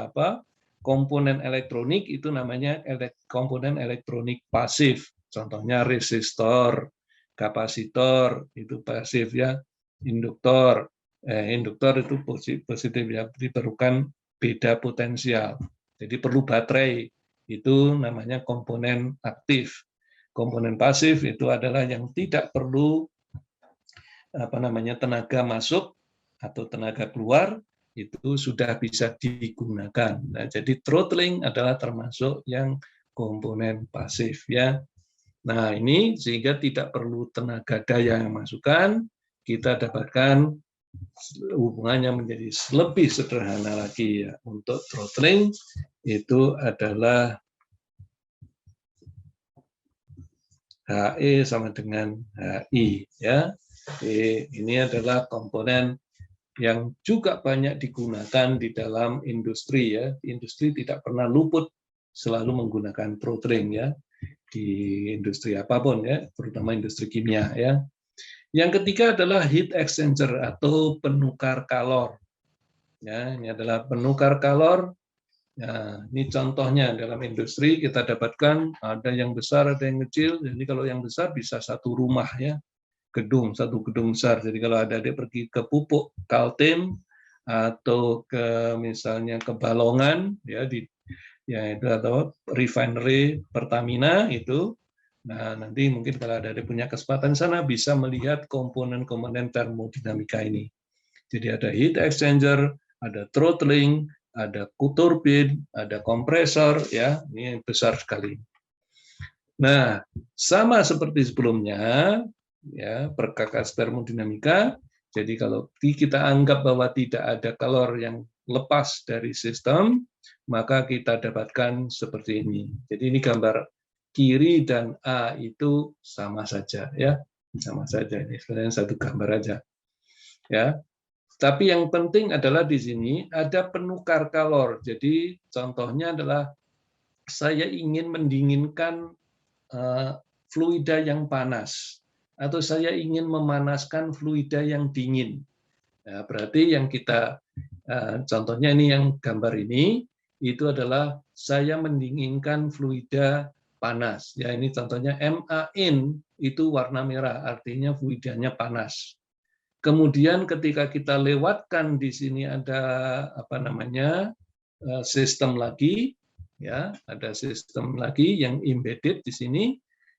apa? Komponen elektronik itu namanya komponen elektronik pasif. Contohnya resistor, kapasitor itu pasif ya, induktor. Induktor itu positif ya, diperlukan beda potensial. Jadi perlu baterai, itu namanya komponen aktif. Komponen pasif itu adalah yang tidak perlu tenaga masuk atau tenaga keluar, itu sudah bisa digunakan. Nah, jadi throttling adalah termasuk yang komponen pasif ya. Nah, ini sehingga tidak perlu tenaga daya yang masukkan, kita dapatkan hubungannya menjadi lebih sederhana lagi ya. Untuk throttling itu adalah HE sama dengan HI ya. Ini adalah komponen yang juga banyak digunakan di dalam industri ya. Industri tidak pernah luput, selalu menggunakan throttling ya, di industri apapun ya, terutama industri kimia ya. Yang ketiga adalah heat exchanger atau penukar kalor. Ya, ini adalah penukar kalor. Ya, ini contohnya dalam industri kita dapatkan ada yang besar, ada yang kecil. Jadi kalau yang besar bisa satu rumah ya, satu gedung besar. Jadi kalau ada adik pergi ke Pupuk Kaltim atau ke misalnya ke Balongan ya itu atau refinery Pertamina itu, nah nanti mungkin kalau ada adik punya kesempatan sana bisa melihat komponen-komponen termodinamika ini. Jadi ada heat exchanger, ada throttling, ada turbin, ada kompresor ya, ini besar sekali. Nah, sama seperti sebelumnya ya, perkakas termodinamika. Jadi kalau kita anggap bahwa tidak ada kalor yang lepas dari sistem, maka kita dapatkan seperti ini. Jadi ini gambar kiri dan A itu sama saja ya, sama saja. Ini sebenarnya satu gambar aja. Ya. Tapi yang penting adalah di sini ada penukar kalor. Jadi contohnya adalah saya ingin mendinginkan fluida yang panas, atau saya ingin memanaskan fluida yang dingin. Nah, berarti yang kita contohnya ini yang gambar ini itu adalah saya mendinginkan fluida panas. Ya ini contohnya MAN itu warna merah, artinya fluidanya panas. Kemudian ketika kita lewatkan di sini ada sistem lagi, ya ada sistem lagi yang embedded di sini,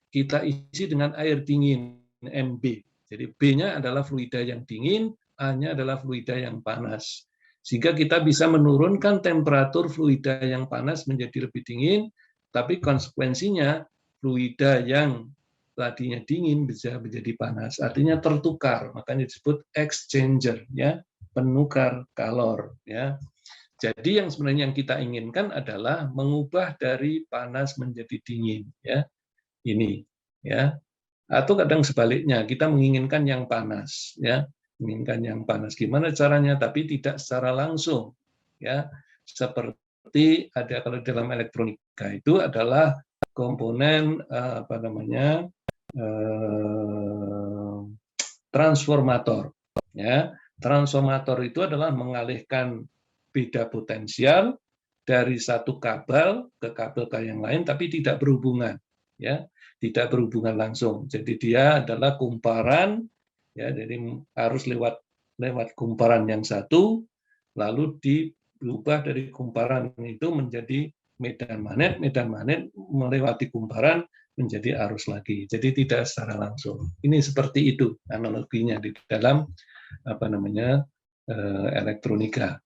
kita isi dengan air dingin MB. Jadi B-nya adalah fluida yang dingin, A-nya adalah fluida yang panas. Sehingga kita bisa menurunkan temperatur fluida yang panas menjadi lebih dingin, tapi konsekuensinya fluida yang tadinya dingin bisa menjadi panas, artinya tertukar, makanya disebut exchanger ya, penukar kalor ya. Jadi yang sebenarnya yang kita inginkan adalah mengubah dari panas menjadi dingin ya. Ini ya. Atau kadang sebaliknya, kita menginginkan yang panas ya, menginginkan yang panas. Gimana caranya? Tapi tidak secara langsung ya. Seperti ada kalau dalam elektronika itu adalah komponen transformator ya. Transformator itu adalah mengalihkan beda potensial dari satu kabel ke kabel yang lain, tapi tidak berhubungan ya, tidak berhubungan langsung. Jadi dia adalah kumparan ya, jadi harus lewat kumparan yang satu, lalu diubah dari kumparan itu menjadi medan magnet melewati kumparan menjadi arus lagi. Jadi tidak secara langsung. Ini seperti itu analoginya di dalam elektronika.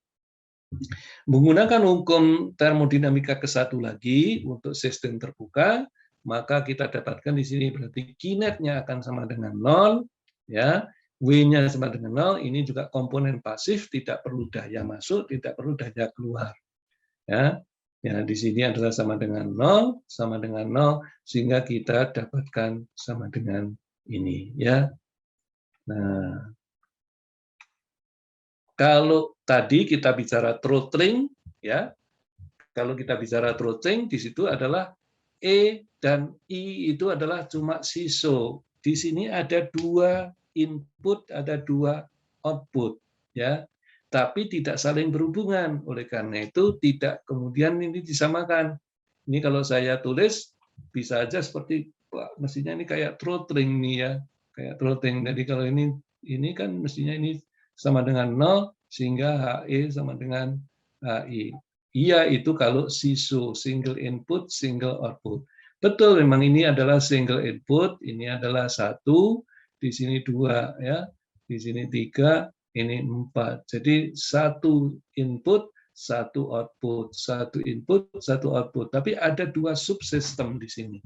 Menggunakan hukum termodinamika ke satu lagi untuk sistem terbuka, maka kita dapatkan di sini berarti kinetnya akan sama dengan 0, ya, W-nya sama dengan 0. Ini juga komponen pasif, tidak perlu daya masuk, tidak perlu daya keluar. Ya, di sini adalah sama dengan 0, sehingga kita dapatkan sama dengan ini. Ya. Nah, kalau tadi kita bicara throttling, ya. Kalau kita bicara throttling, di situ adalah E dan I itu adalah cuma siso. Di sini ada 2 input, ada 2 output, ya. Tapi tidak saling berhubungan. Oleh karena itu tidak kemudian ini disamakan. Ini kalau saya tulis bisa aja seperti mestinya ini kayak throttling nih ya, kayak throttling. Jadi kalau ini kan mestinya ini sama dengan 0 sehingga HE sama dengan HI. Iya, itu kalau SISO, single input, single output. Betul, memang ini adalah single input, ini adalah 1, di sini 2, ya, di sini 3, ini 4. Jadi 1 input, 1 output, 1 input, 1 output. Tapi ada 2 subsistem di sini.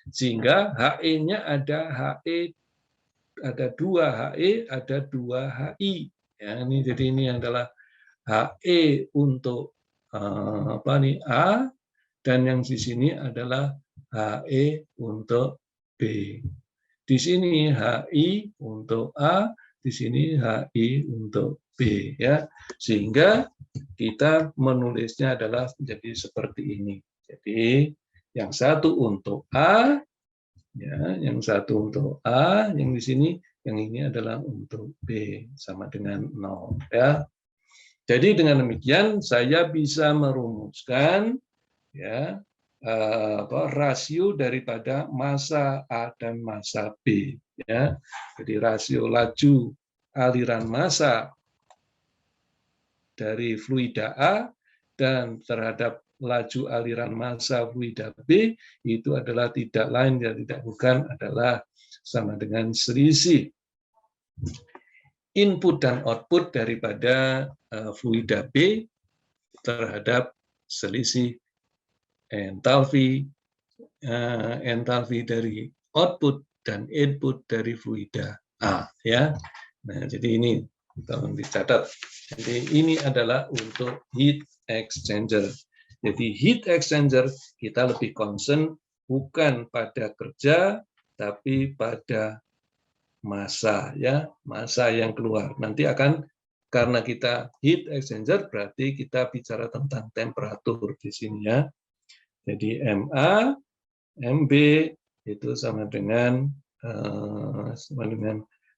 Sehingga HE-nya ada HE, ada 2 HE, ada 2 HI. Ya, ini jadi ini adalah HE untuk apa nih A, dan yang di sini adalah HE untuk B. Di sini HI untuk A, di sini HI untuk B, ya. Sehingga kita menulisnya adalah menjadi seperti ini. Jadi yang satu untuk A, ya, yang satu untuk A, yang di sini, yang ini adalah untuk B, sama dengan 0, ya. Jadi dengan demikian saya bisa merumuskan, ya, rasio daripada massa A dan massa B, ya. Jadi rasio laju aliran massa dari fluida A dan terhadap laju aliran massa fluida B itu adalah tidak lain dan tidak bukan adalah sama dengan selisih input dan output daripada fluida B terhadap selisih entalpi dari output dan input dari fluida A, ya. Nah, jadi ini tolong dicatat. Jadi ini adalah untuk heat exchanger. Jadi heat exchanger kita lebih concern bukan pada kerja tapi pada massa, ya, massa yang keluar. Nanti akan, karena kita heat exchanger berarti kita bicara tentang temperatur di sini, ya. Jadi MA, MB itu sama dengan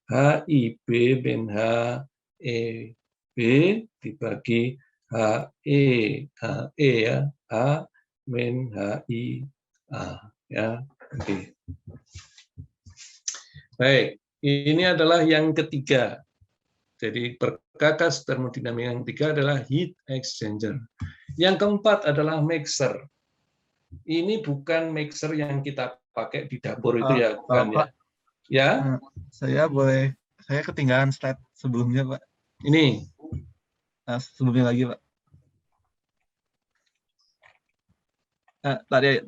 HIB bin HEB dibagi HE, ya, A min HI A, ya. Oke. Baik, ini adalah yang ketiga. Jadi perkakas termodinamika yang ketiga adalah heat exchanger. Yang keempat adalah mixer. Ini bukan mixer yang kita pakai di dapur itu, ya, bukan, ya. Ya. Saya ketinggalan slide sebelumnya, Pak. Ini. Sebelumnya lagi, Pak. Tadi.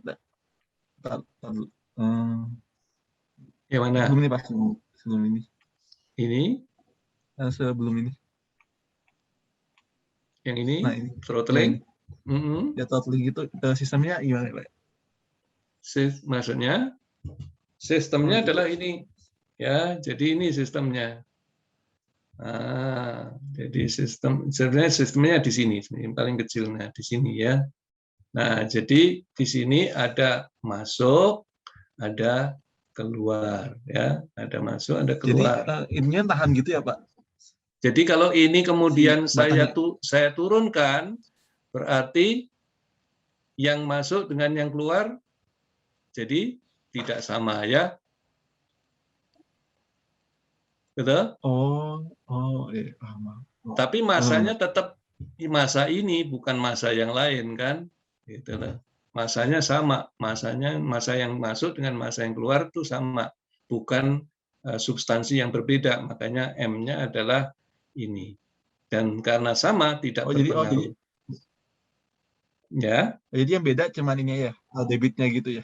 Yang mana? Sebelum ini, Pak. Sebelum ini. Ini? Sebelum ini. Yang ini? Nah, ini. Throttling? Ya, throttling itu sistemnya gimana, Pak? Maksudnya? Sistemnya adalah ini. Ya, jadi ini sistemnya. Jadi sebenarnya sistemnya di sini, yang paling kecilnya di sini, ya. Nah, jadi di sini ada masuk, ada keluar, ya. Ada masuk, ada keluar. Jadi ininya tahan gitu ya, Pak? Jadi kalau ini kemudian saya turunkan, berarti yang masuk dengan yang keluar jadi tidak sama, ya. Betul? Iya. Tapi masanya tetap masa ini, bukan masa yang lain, kan? Gitu loh. Masanya sama, masa yang masuk dengan masa yang keluar itu sama, bukan substansi yang berbeda. Makanya M-nya adalah ini. Dan karena sama tidak berpengaruh. Ya. Jadi yang beda cuma ini ya, debitnya gitu ya.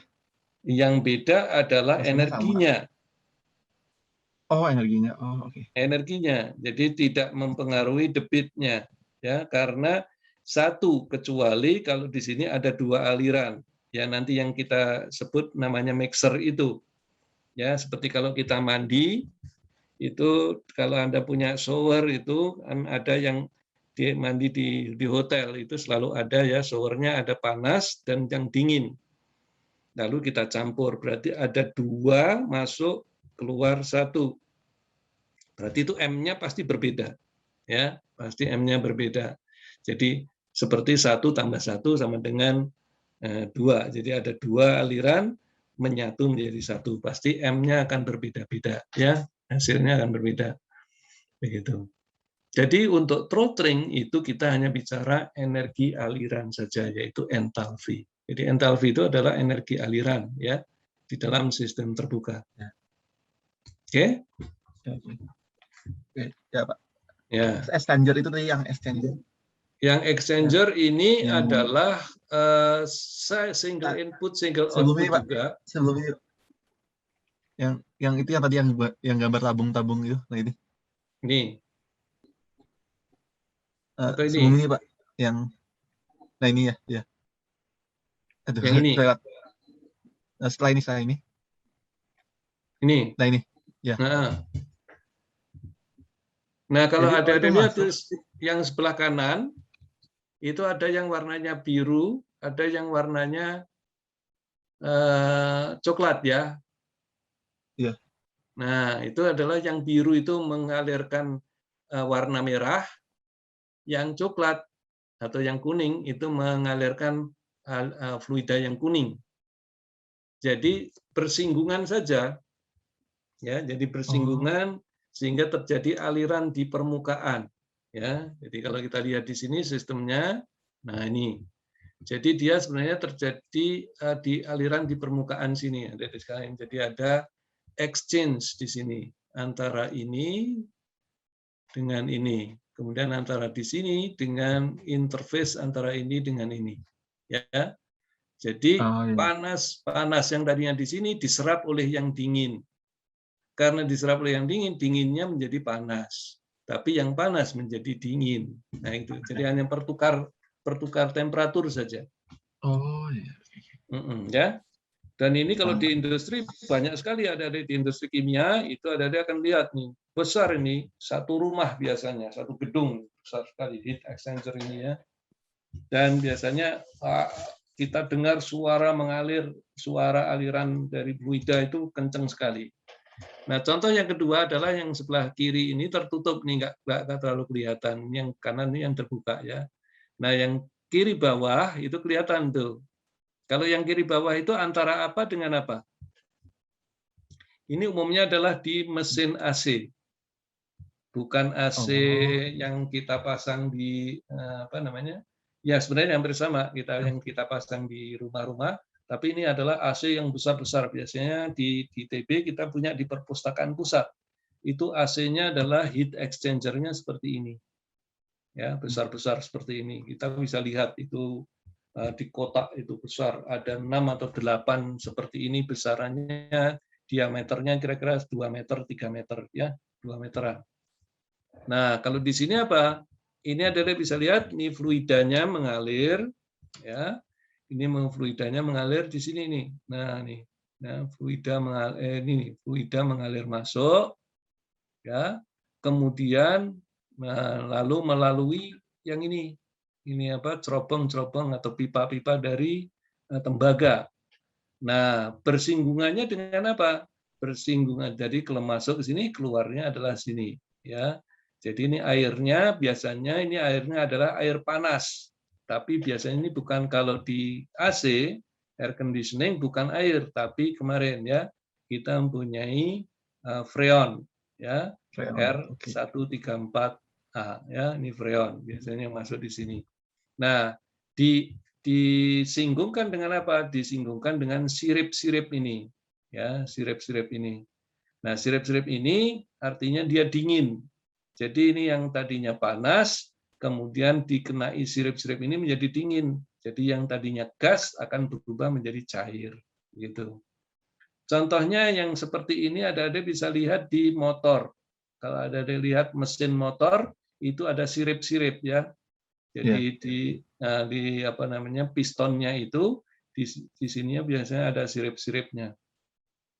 Yang beda adalah energinya. Energinya. Oke. Energinya. Jadi tidak mempengaruhi debitnya, ya, karena satu, kecuali kalau di sini ada 2 aliran, ya, nanti yang kita sebut namanya mixer itu, ya, seperti kalau kita mandi itu, kalau Anda punya shower itu ada yang mandi di hotel itu selalu ada ya showernya, ada panas dan yang dingin. Lalu kita campur, berarti ada 2 masuk, keluar 1. Berarti itu M-nya pasti berbeda. Ya, pasti M-nya berbeda. Jadi seperti 1 tambah 1 sama dengan 2. Jadi ada 2 aliran menyatu menjadi 1. Pasti M-nya akan berbeda-beda. Ya, hasilnya akan berbeda. Begitu. Jadi untuk throttling itu kita hanya bicara energi aliran saja, yaitu entalpi. Jadi entalpi itu adalah energi aliran ya di dalam sistem terbuka. Oke? Oke, ya Pak. Ya. Exchanger itu tadi yang exchanger. Yang exchanger ini yang adalah single input, single output sebelumnya, Pak, juga. Sebelumnya yang itu yang tadi yang gambar tabung-tabung itu, nah ini. Ini. Atau ini? Sebelum ini Pak, yang nah ini ya. Aduh, yang ini. Setelah ini. Ini. Nah ini, ya. Nah kalau Jadi, ada lihat yang sebelah kanan, itu ada yang warnanya biru, ada yang warnanya coklat ya. Iya. Nah itu adalah yang biru itu mengalirkan warna merah, yang coklat atau yang kuning itu mengalirkan fluida yang kuning. Jadi bersinggungan saja, ya. Jadi bersinggungan sehingga terjadi aliran di permukaan, ya. Jadi kalau kita lihat di sini sistemnya, nah ini. Jadi dia sebenarnya terjadi di aliran di permukaan sini, ada di sekalian. Jadi ada exchange di sini antara ini dengan ini. Kemudian antara di sini dengan interface antara ini dengan ini. Ya. Jadi panas yang tadinya di sini diserap oleh yang dingin. Karena diserap oleh yang dingin, dinginnya menjadi panas. Tapi yang panas menjadi dingin. Nah itu. Jadi hanya pertukar temperatur saja. Oh iya. Ya. Dan ini kalau di industri banyak sekali ada di industri kimia itu ada akan lihat nih besar ini satu rumah biasanya satu gedung besar sekali heat exchanger ini ya. Dan biasanya kita dengar suara mengalir, suara aliran dari fluida itu kencang sekali. Nah, contoh yang kedua adalah yang sebelah kiri ini tertutup nih, nggak terlalu kelihatan. Yang kanan ini yang terbuka ya. Nah, yang kiri bawah itu kelihatan tuh. Kalau yang kiri bawah itu antara apa dengan apa? Ini umumnya adalah di mesin AC. Bukan AC yang kita pasang di apa namanya? Ya sebenarnya hampir sama yang kita pasang di rumah-rumah, tapi ini adalah AC yang besar-besar. Biasanya di TB kita punya di perpustakaan pusat. Itu AC-nya adalah heat exchanger-nya seperti ini. Ya, besar-besar seperti ini. Kita bisa lihat itu di kotak itu besar, ada 6 atau 8 seperti ini besarannya, diameternya kira-kira 2 meter, 3 meter ya, 2 meteran. Nah, kalau di sini apa? Ini adalah bisa lihat ini fluidanya mengalir ya. Ini fluidanya mengalir di sini nih. Nah, nih. Nah, fluida mengalir masuk ya. Kemudian lalu melalui yang ini cerobong-cerobong atau pipa-pipa dari tembaga. Nah, bersinggungannya dengan apa? Bersinggungan. Jadi kalau masuk ke sini, keluarnya adalah sini. Ya. Jadi ini airnya adalah air panas. Tapi biasanya ini bukan kalau di AC, air conditioning bukan air, tapi kemarin ya kita mempunyai freon, ya R134A, ya ini freon biasanya yang masuk di sini. Nah, disinggungkan dengan apa? Disinggungkan dengan sirip-sirip ini, ya sirip-sirip ini. Nah, sirip-sirip ini artinya dia dingin. Jadi ini yang tadinya panas, kemudian dikenai sirip-sirip ini menjadi dingin. Jadi yang tadinya gas akan berubah menjadi cair, gitu. Contohnya yang seperti ini ada bisa lihat di motor. Kalau ada lihat mesin motor itu ada sirip-sirip ya. Jadi di apa namanya pistonnya itu di sini biasanya ada sirip-siripnya.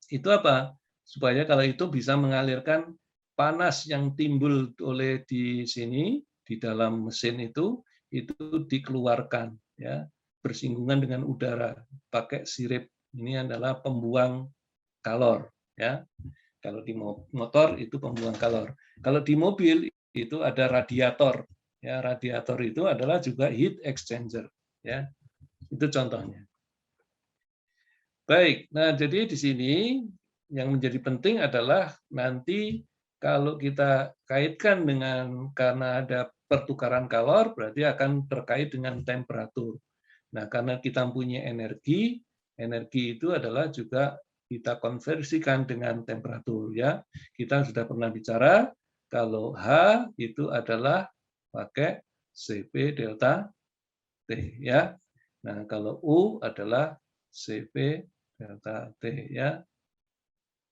Itu apa? Supaya kalau itu bisa mengalirkan panas yang timbul oleh di sini di dalam mesin itu dikeluarkan, ya, bersinggungan dengan udara pakai sirip. Ini adalah pembuang kalor, ya. Kalau di motor itu pembuang kalor. Kalau di mobil itu ada radiator, ya. Radiator itu adalah juga heat exchanger, ya. Itu contohnya. Baik, nah jadi di sini yang menjadi penting adalah nanti kalau kita kaitkan dengan karena ada pertukaran kalor, berarti akan terkait dengan temperatur. Nah, karena kita punya energi, energi itu adalah juga kita konversikan dengan temperatur, ya. Kita sudah pernah bicara kalau H itu adalah pakai Cp delta T, ya. Nah, kalau U adalah Cp delta T, ya,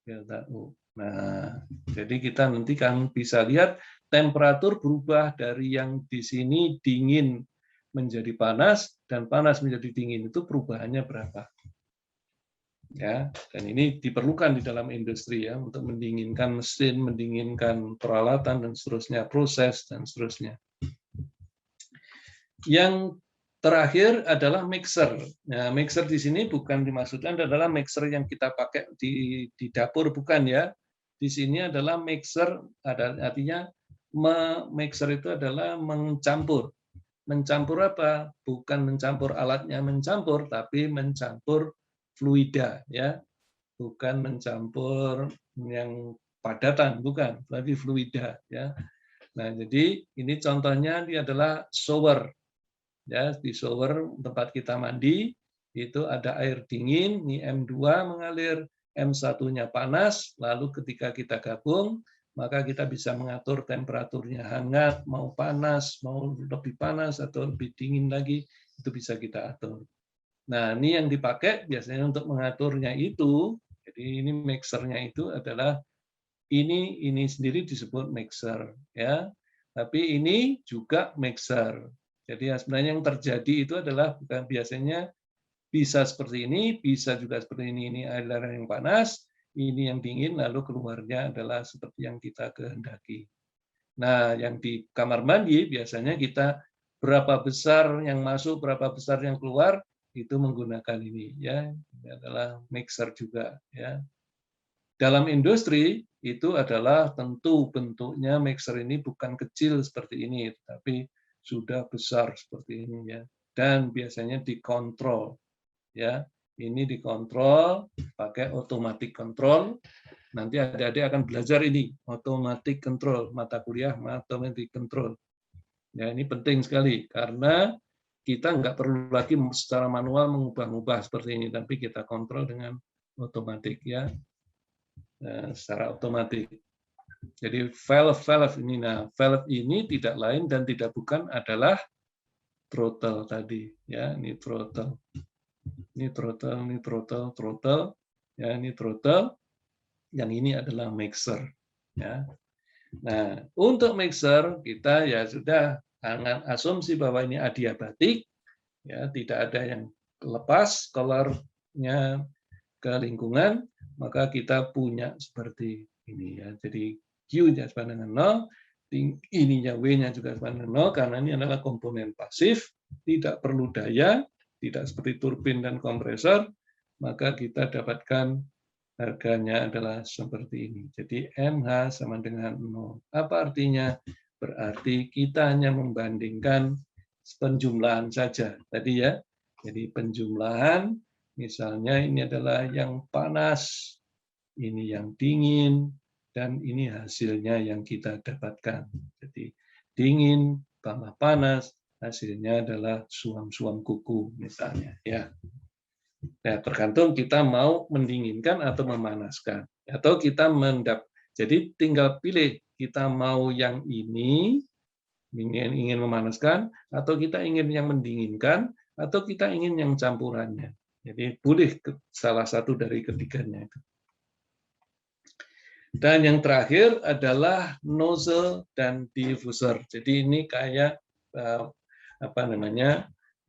delta U. Nah, jadi kita nanti kan bisa lihat temperatur berubah dari yang di sini dingin menjadi panas dan panas menjadi dingin, itu perubahannya berapa, ya. Dan ini diperlukan di dalam industri, ya, untuk mendinginkan mesin, mendinginkan peralatan dan seterusnya, proses dan seterusnya. Yang terakhir adalah mixer. Nah, mixer di sini bukan dimaksudkan adalah mixer yang kita pakai di dapur, bukan, ya. Di sini adalah mixer, artinya mixer itu adalah mencampur. Mencampur apa? Bukan mencampur alatnya mencampur, tapi mencampur fluida, ya. Bukan mencampur yang padatan, bukan, tapi fluida, ya. Nah, jadi ini contohnya ini adalah shower. Ya, di shower tempat kita mandi itu ada air dingin, ini M2 mengalir, M1-nya panas, lalu ketika kita gabung maka kita bisa mengatur temperaturnya hangat, mau panas, mau lebih panas atau lebih dingin lagi, itu bisa kita atur. Nah, ini yang dipakai biasanya untuk mengaturnya itu, jadi ini mixernya itu adalah ini sendiri disebut mixer, ya. Tapi ini juga mixer. Jadi sebenarnya yang terjadi itu adalah bukan biasanya bisa seperti ini, bisa juga seperti ini. Ini aliran yang panas, ini yang dingin, lalu keluarnya adalah seperti yang kita kehendaki. Nah, yang di kamar mandi biasanya kita berapa besar yang masuk, berapa besar yang keluar, itu menggunakan ini, ya. Ini adalah mixer juga, ya. Dalam industri itu adalah tentu bentuknya mixer ini bukan kecil seperti ini, tapi sudah besar seperti ini, ya. Dan biasanya dikontrol, ya. Ini dikontrol pakai automatic control. Nanti adik-adik akan belajar ini automatic control, mata kuliah automatic control. Ya, ini penting sekali karena kita nggak perlu lagi secara manual mengubah-ubah seperti ini, tapi kita kontrol dengan otomatis, ya. Secara otomatis. Jadi valve ini, nah valve ini tidak lain dan tidak bukan adalah throttle tadi, ya. Ini throttle, ini throttle, ini throttle, throttle, ya. Ini throttle, yang ini adalah mixer, ya. Nah, untuk mixer kita ya sudah dengan asumsi bahwa ini adiabatik, ya, tidak ada yang lepas kolornya ke lingkungan, maka kita punya seperti ini, ya. Jadi Q-nya sama dengan 0, ininya W-nya juga sama dengan 0, karena ini adalah komponen pasif, tidak perlu daya, tidak seperti turbin dan kompresor, maka kita dapatkan harganya adalah seperti ini. Jadi MH sama dengan 0. Apa artinya? Berarti kita hanya membandingkan penjumlahan saja. Tadi, ya. Jadi penjumlahan, misalnya ini adalah yang panas, ini yang dingin, dan ini hasilnya yang kita dapatkan. Jadi dingin tambah panas, hasilnya adalah suam-suam kuku misalnya, ya. Nah, tergantung kita mau mendinginkan atau memanaskan, atau kita jadi tinggal pilih kita mau yang ini ingin memanaskan, atau kita ingin yang mendinginkan, atau kita ingin yang campurannya. Jadi boleh salah satu dari ketiganya itu. Dan yang terakhir adalah nozzle dan diffuser. Jadi ini kayak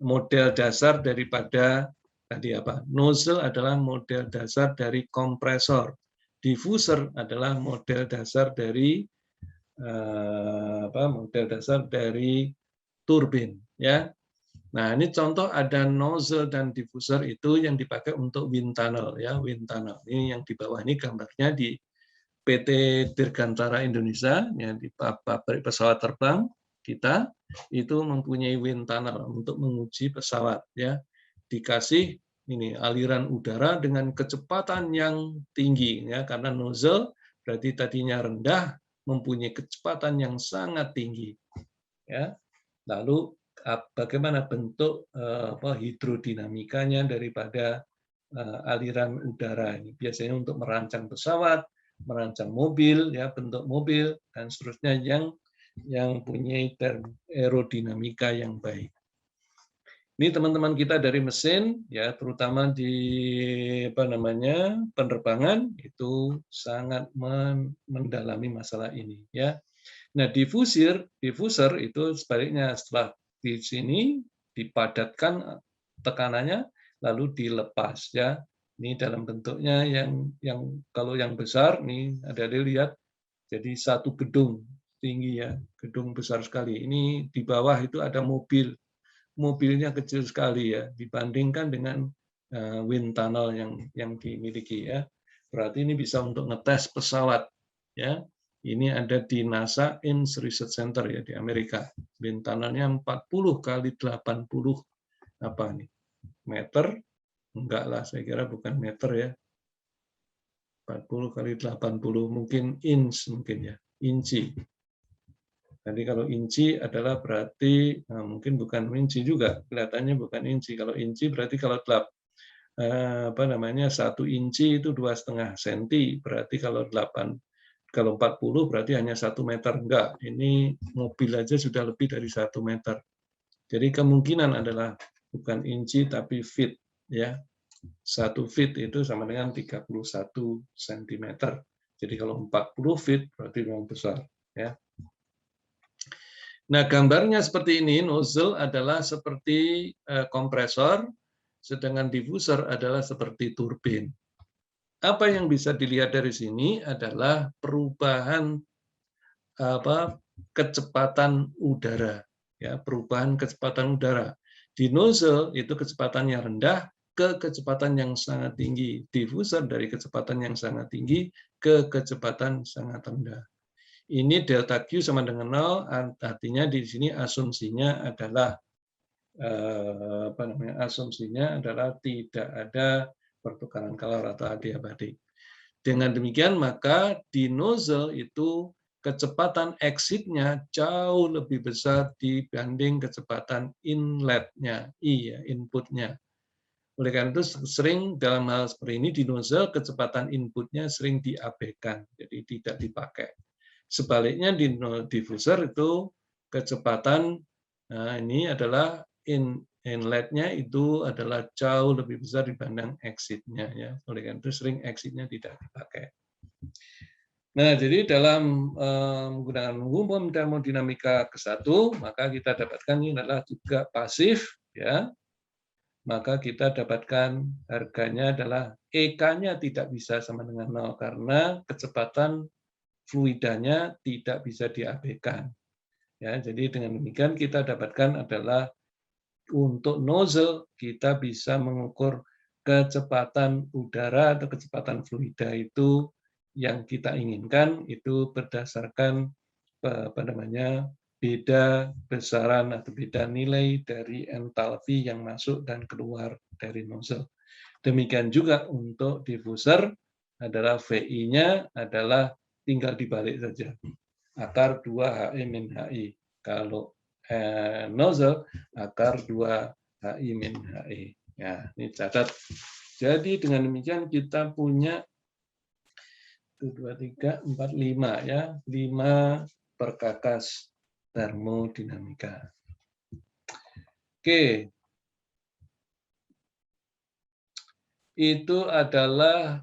model dasar daripada tadi apa? Nozzle adalah model dasar dari kompresor. Diffuser adalah model dasar dari model dasar dari turbin, ya. Nah, ini contoh ada nozzle dan diffuser itu yang dipakai untuk wind tunnel, ya, wind tunnel. Ini yang di bawah ini gambarnya di PT Dirgantara Indonesia, ya, di pabrik pesawat terbang kita itu mempunyai wind tunnel untuk menguji pesawat, ya. Dikasih ini aliran udara dengan kecepatan yang tinggi, ya, karena nozzle berarti tadinya rendah mempunyai kecepatan yang sangat tinggi, ya. Lalu bagaimana bentuk hidrodinamikanya daripada aliran udara ini? Biasanya untuk merancang pesawat, merancang mobil, ya, bentuk mobil dan seterusnya yang punya aerodinamika yang baik. Ini teman-teman kita dari mesin, ya, terutama di penerbangan itu sangat mendalami masalah ini, ya. Nah, diffuser itu sebaliknya, setelah di sini dipadatkan tekanannya lalu dilepas, ya. Ini dalam bentuknya yang kalau yang besar nih ada dilihat jadi satu gedung tinggi, ya, gedung besar sekali. Ini di bawah itu ada mobil. Mobilnya kecil sekali, ya, dibandingkan dengan wind tunnel yang dimiliki, ya. Berarti ini bisa untuk ngetes pesawat, ya. Ini ada di NASA Ames Research Center, ya, di Amerika. Wind tunnelnya 40 kali 80 meter? Enggak lah, saya kira bukan meter, ya. 40 kali 80 mungkin inch mungkin, ya, inci. Jadi kalau inci adalah berarti mungkin bukan inci juga, kelihatannya bukan inci. Kalau inci berarti kalau 1 inci itu 2,5 cm, berarti kalau 40 berarti hanya 1 meter. Enggak, ini mobil aja sudah lebih dari 1 meter. Jadi kemungkinan adalah bukan inci tapi feet, ya. 1 feet itu sama dengan 31 cm. Jadi kalau 40 feet berarti memang besar, ya. Nah, gambarnya seperti ini, nozzle adalah seperti kompresor, sedangkan diffuser adalah seperti turbin. Apa yang bisa dilihat dari sini adalah perubahan kecepatan udara, ya, perubahan kecepatan udara. Di nozzle itu kecepatannya rendah ke kecepatan yang sangat tinggi, diffuser dari kecepatan yang sangat tinggi ke kecepatan sangat rendah. Ini delta Q sama dengan 0, artinya di sini asumsinya adalah tidak ada pertukaran kalor atau adiabatik. Dengan demikian maka di nozzle itu kecepatan exit-nya jauh lebih besar dibanding kecepatan inlet-nya, input-nya. Oleh karena itu sering dalam hal seperti ini di nozzle kecepatan input-nya sering diabaikan, jadi tidak dipakai. Sebaliknya di diffuser itu kecepatan ini adalah inlet-nya itu adalah jauh lebih besar dibanding exit-nya, ya. Oleh karena itu sering exit-nya tidak dipakai. Nah, jadi dalam menggunakan hukum termodinamika ke-1, maka kita dapatkan ini adalah juga pasif, ya. Maka kita dapatkan harganya adalah EK-nya tidak bisa sama dengan 0 karena kecepatan fluidanya tidak bisa diabaikan. Ya, jadi dengan demikian kita dapatkan adalah untuk nozzle kita bisa mengukur kecepatan udara atau kecepatan fluida itu yang kita inginkan itu berdasarkan beda besaran atau beda nilai dari entalpi yang masuk dan keluar dari nozzle. Demikian juga untuk diffuser adalah VI-nya adalah tinggal dibalik saja. Akar 2HI min HI. Kalau nozzle, akar 2HI min HI. Ya, ini catat. Jadi dengan demikian kita punya 1, 2, 3, 4, 5, ya. 5 perkakas termodinamika. Oke. Itu adalah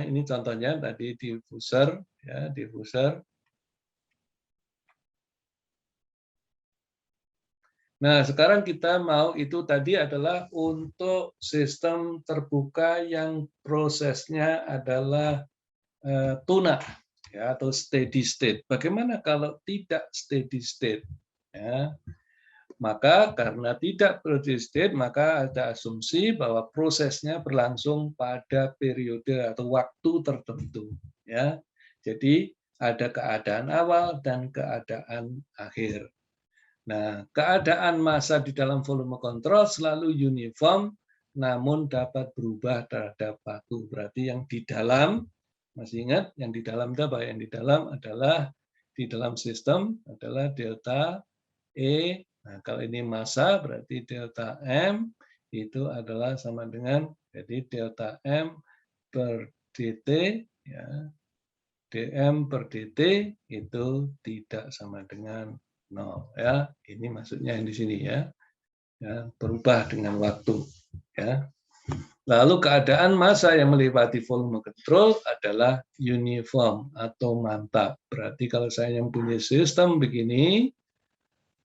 ini contohnya tadi diffuser, ya, diffuser. Nah, sekarang kita mau itu tadi adalah untuk sistem terbuka yang prosesnya adalah tunak, ya, atau steady state. Bagaimana kalau tidak steady state? Ya, maka karena tidak steady state, maka ada asumsi bahwa prosesnya berlangsung pada periode atau waktu tertentu. Ya, jadi ada keadaan awal dan keadaan akhir. Nah, keadaan massa di dalam volume kontrol selalu uniform, namun dapat berubah terhadap waktu. Berarti yang di dalam, masih ingat, yang di dalam itu apa? Yang di dalam adalah di dalam sistem adalah delta E. Nah, kalau ini massa berarti delta M itu adalah sama dengan jadi delta M per dt ya. dm per dt itu tidak sama dengan 0 ya. Ini maksudnya yang di sini ya. Ya, berubah dengan waktu ya. Lalu keadaan massa yang melewati volume kontrol adalah uniform atau mantap. Berarti kalau saya yang punya sistem begini,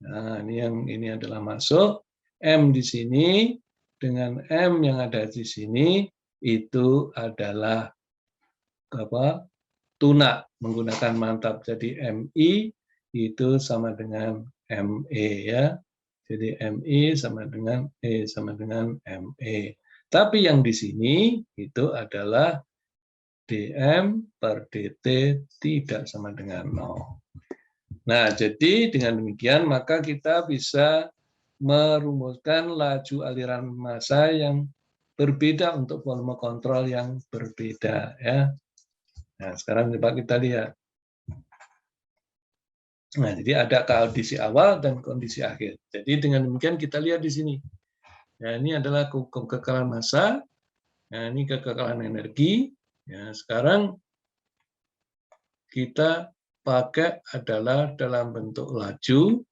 nah ini adalah masuk, M di sini dengan M yang ada di sini itu adalah apa? Tunak menggunakan mantap. Jadi MI itu sama dengan ME ya. Jadi MI sama dengan E sama dengan ME. Tapi yang di sini itu adalah DM per DT tidak sama dengan 0. Nah, jadi dengan demikian maka kita bisa merumuskan laju aliran massa yang berbeda untuk volume kontrol yang berbeda ya. Nah, sekarang coba kita lihat. Nah, jadi ada kondisi awal dan kondisi akhir. Jadi dengan demikian kita lihat di sini. Ya, ini adalah kekekalan massa. Nah, ini kekekalan energi. Ya, sekarang kita pakai adalah dalam bentuk laju.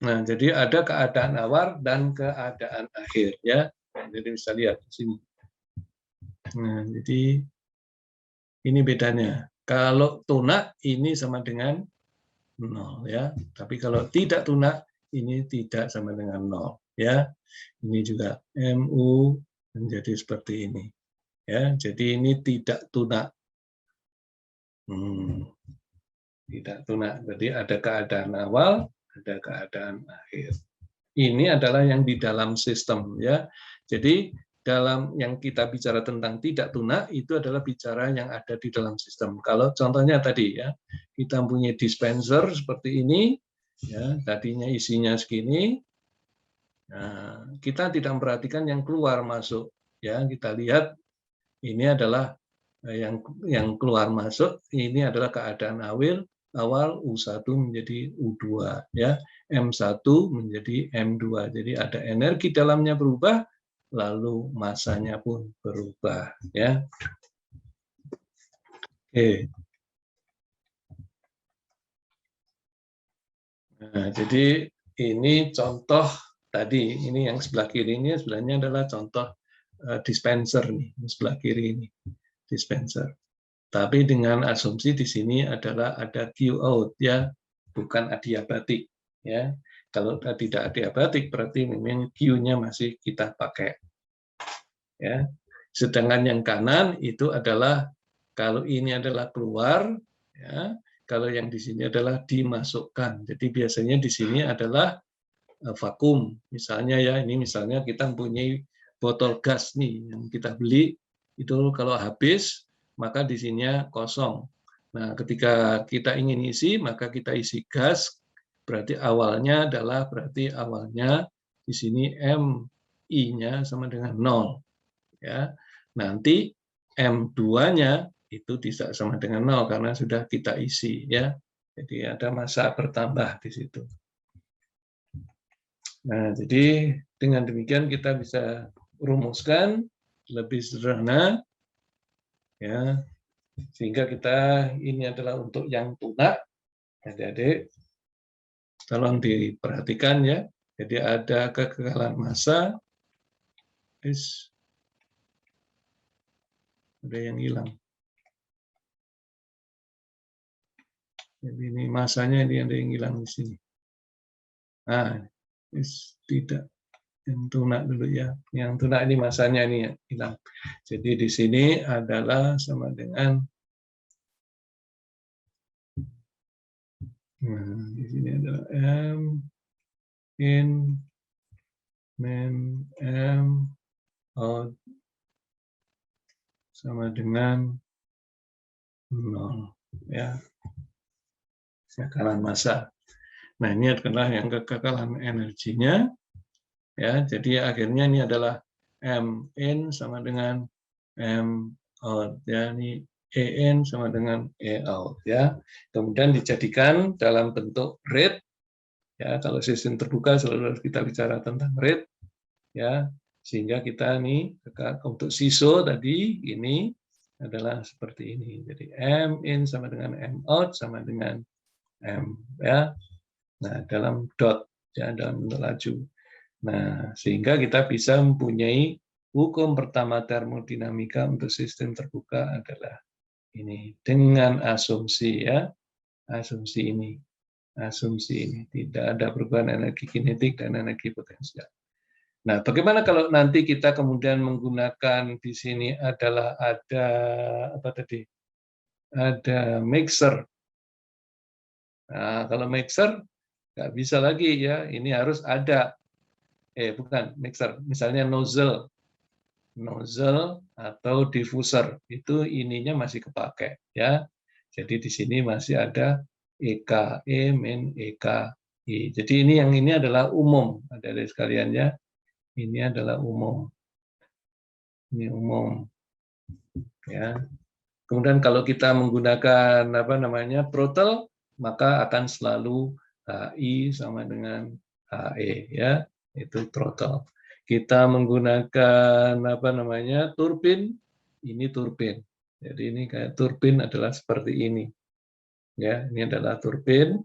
Nah, jadi ada keadaan awal dan keadaan akhir ya. Nah, jadi bisa lihat di sini. Nah, jadi ini bedanya. Kalau tunak ini sama dengan 0 ya. Tapi kalau tidak tunak ini tidak sama dengan 0 ya. Ini juga MU menjadi seperti ini. Ya, jadi ini tidak tunak. Tidak tunak. Jadi ada keadaan awal, ada keadaan akhir. Ini adalah yang di dalam sistem ya. Jadi dalam yang kita bicara tentang tidak tunak itu adalah bicara yang ada di dalam sistem. Kalau contohnya tadi ya, kita punya dispenser seperti ini, ya tadinya isinya segini, nah, kita tidak memperhatikan yang keluar masuk. Ya kita lihat ini adalah yang keluar masuk. Ini adalah keadaan awal U1 menjadi U2 ya, M1 menjadi M2. Jadi ada energi dalamnya berubah, lalu massanya pun berubah ya. Oke. Nah, jadi ini contoh tadi, ini yang sebelah kiri ini sebenarnya adalah contoh dispenser nih, sebelah kiri ini dispenser. Tapi dengan asumsi di sini adalah ada Q out ya, bukan adiabatik ya. Kalau tidak adiabatik berarti memang Q-nya masih kita pakai. Ya. Sedangkan yang kanan itu adalah kalau ini adalah keluar ya, kalau yang di sini adalah dimasukkan. Jadi biasanya di sini adalah vakum. Misalnya ya, ini misalnya kita mempunyai botol gas nih yang kita beli itu kalau habis maka di sininya kosong. Nah, ketika kita ingin isi maka kita isi gas. Berarti awalnya adalah di sini MI-nya sama dengan 0 ya. Nanti M2-nya itu tidak sama dengan 0 karena sudah kita isi ya. Jadi ada massa bertambah di situ. Nah, jadi dengan demikian kita bisa rumuskan lebih sederhana ya. Sehingga kita ini adalah untuk yang tunak. Adik-adik tolong diperhatikan ya. Jadi ada kekekalan massa. Ada yang hilang. Jadi ini massanya ini ada yang hilang di sini. Nah, tidak. Yang tuna dulu ya. Yang tuna ini masanya ini ya, hilang. Jadi di sini adalah sama dengan di sini adalah M in min M out sama dengan 0 ya. Kekekalan massa. Nah, ini adalah yang kekekalan energinya ya. Jadi akhirnya ini adalah M in sama dengan M out ya. Ini E in sama dengan E out ya. Kemudian dijadikan dalam bentuk rate ya. Kalau sistem terbuka selalu harus kita bicara tentang rate ya. Sehingga kita nih untuk SISO tadi ini adalah seperti ini. Jadi M in sama dengan M out sama dengan M ya. Nah, dalam dot ya, dalam bentuk laju. Nah, sehingga kita bisa mempunyai hukum pertama termodinamika untuk sistem terbuka adalah ini dengan asumsi ya, asumsi ini tidak ada perubahan energi kinetik dan energi potensial. Nah, bagaimana kalau nanti kita kemudian menggunakan di sini adalah ada apa tadi? Ada mixer. Nah, kalau mixer nggak bisa lagi ya, ini harus ada bukan mixer, misalnya nozzle atau diffuser itu ininya masih kepakai ya. Jadi di sini masih ada EK E min EK I. Jadi ini adalah umum, dari sekaliannya ini adalah umum. Ini umum ya. Kemudian kalau kita menggunakan apa namanya throttle maka akan selalu HI sama dengan HE ya, itu throttle. Kita menggunakan apa namanya turbin, ini turbin. Jadi ini kayak turbin adalah seperti ini. Ya, ini adalah turbin.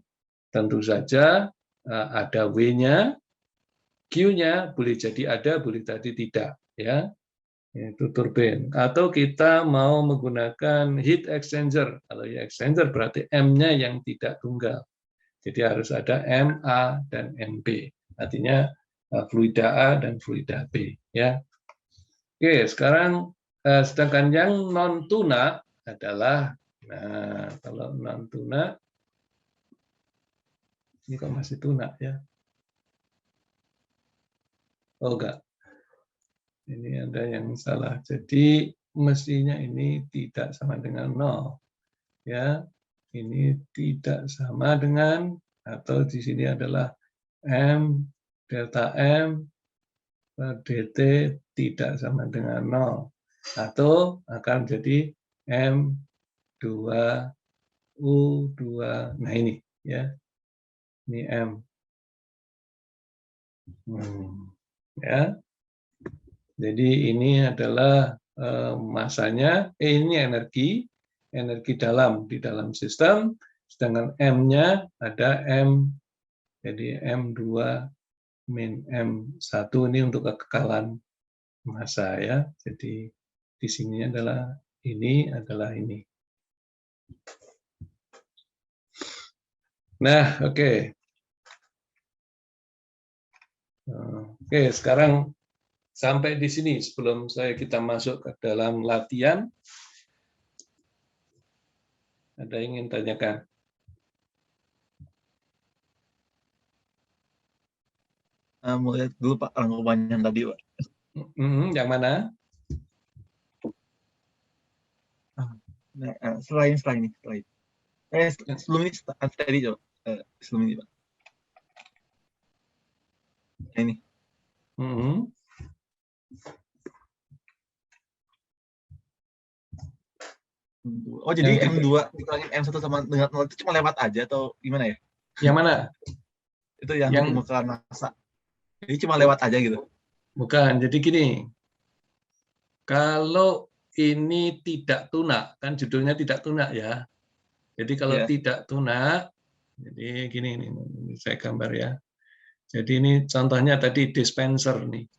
Tentu saja ada W-nya, Q-nya boleh jadi ada, boleh jadi tidak, ya. Itu turbin. Atau kita mau menggunakan heat exchanger. Kalau heat exchanger berarti M-nya yang tidak tunggal. Jadi harus ada MA dan MB. Artinya fluida A dan fluida B. Ya. Oke, sekarang sedangkan yang non tuna adalah, nah kalau non tuna, ini kok masih tuna ya? Oh enggak. Ini ada yang salah. Jadi mestinya ini tidak sama dengan 0. Ya, ini tidak sama dengan, atau di sini adalah M delta M per dt tidak sama dengan 0. Atau akan jadi M2U2. Nah ini ya. Ini M. Ya. Jadi ini adalah masanya, ini energi dalam di dalam sistem, sedangkan M-nya ada M, jadi M2 min M1 ini untuk kekekalan massa ya. Jadi di sini adalah ini. Nah, oke. Oke, sekarang sampai di sini sebelum kita masuk ke dalam latihan. Ada yang ingin tanyakan? Mau lihat dulu Pak rangkumannya tadi Pak. Yang mana? Selain ini. Sebelum ini tadi coba. Sebelum ini Pak. Ini. Oh jadi M2 dikurangin M1 sama dengan 0 itu cuma lewat aja atau gimana ya? Yang mana? Itu yang pembukaan massa. Jadi cuma lewat aja gitu? Bukan, jadi gini. Kalau ini tidak tuna, kan judulnya tidak tuna ya. Jadi kalau tidak tuna, jadi gini nih, saya gambar ya. Jadi ini contohnya tadi dispenser nih.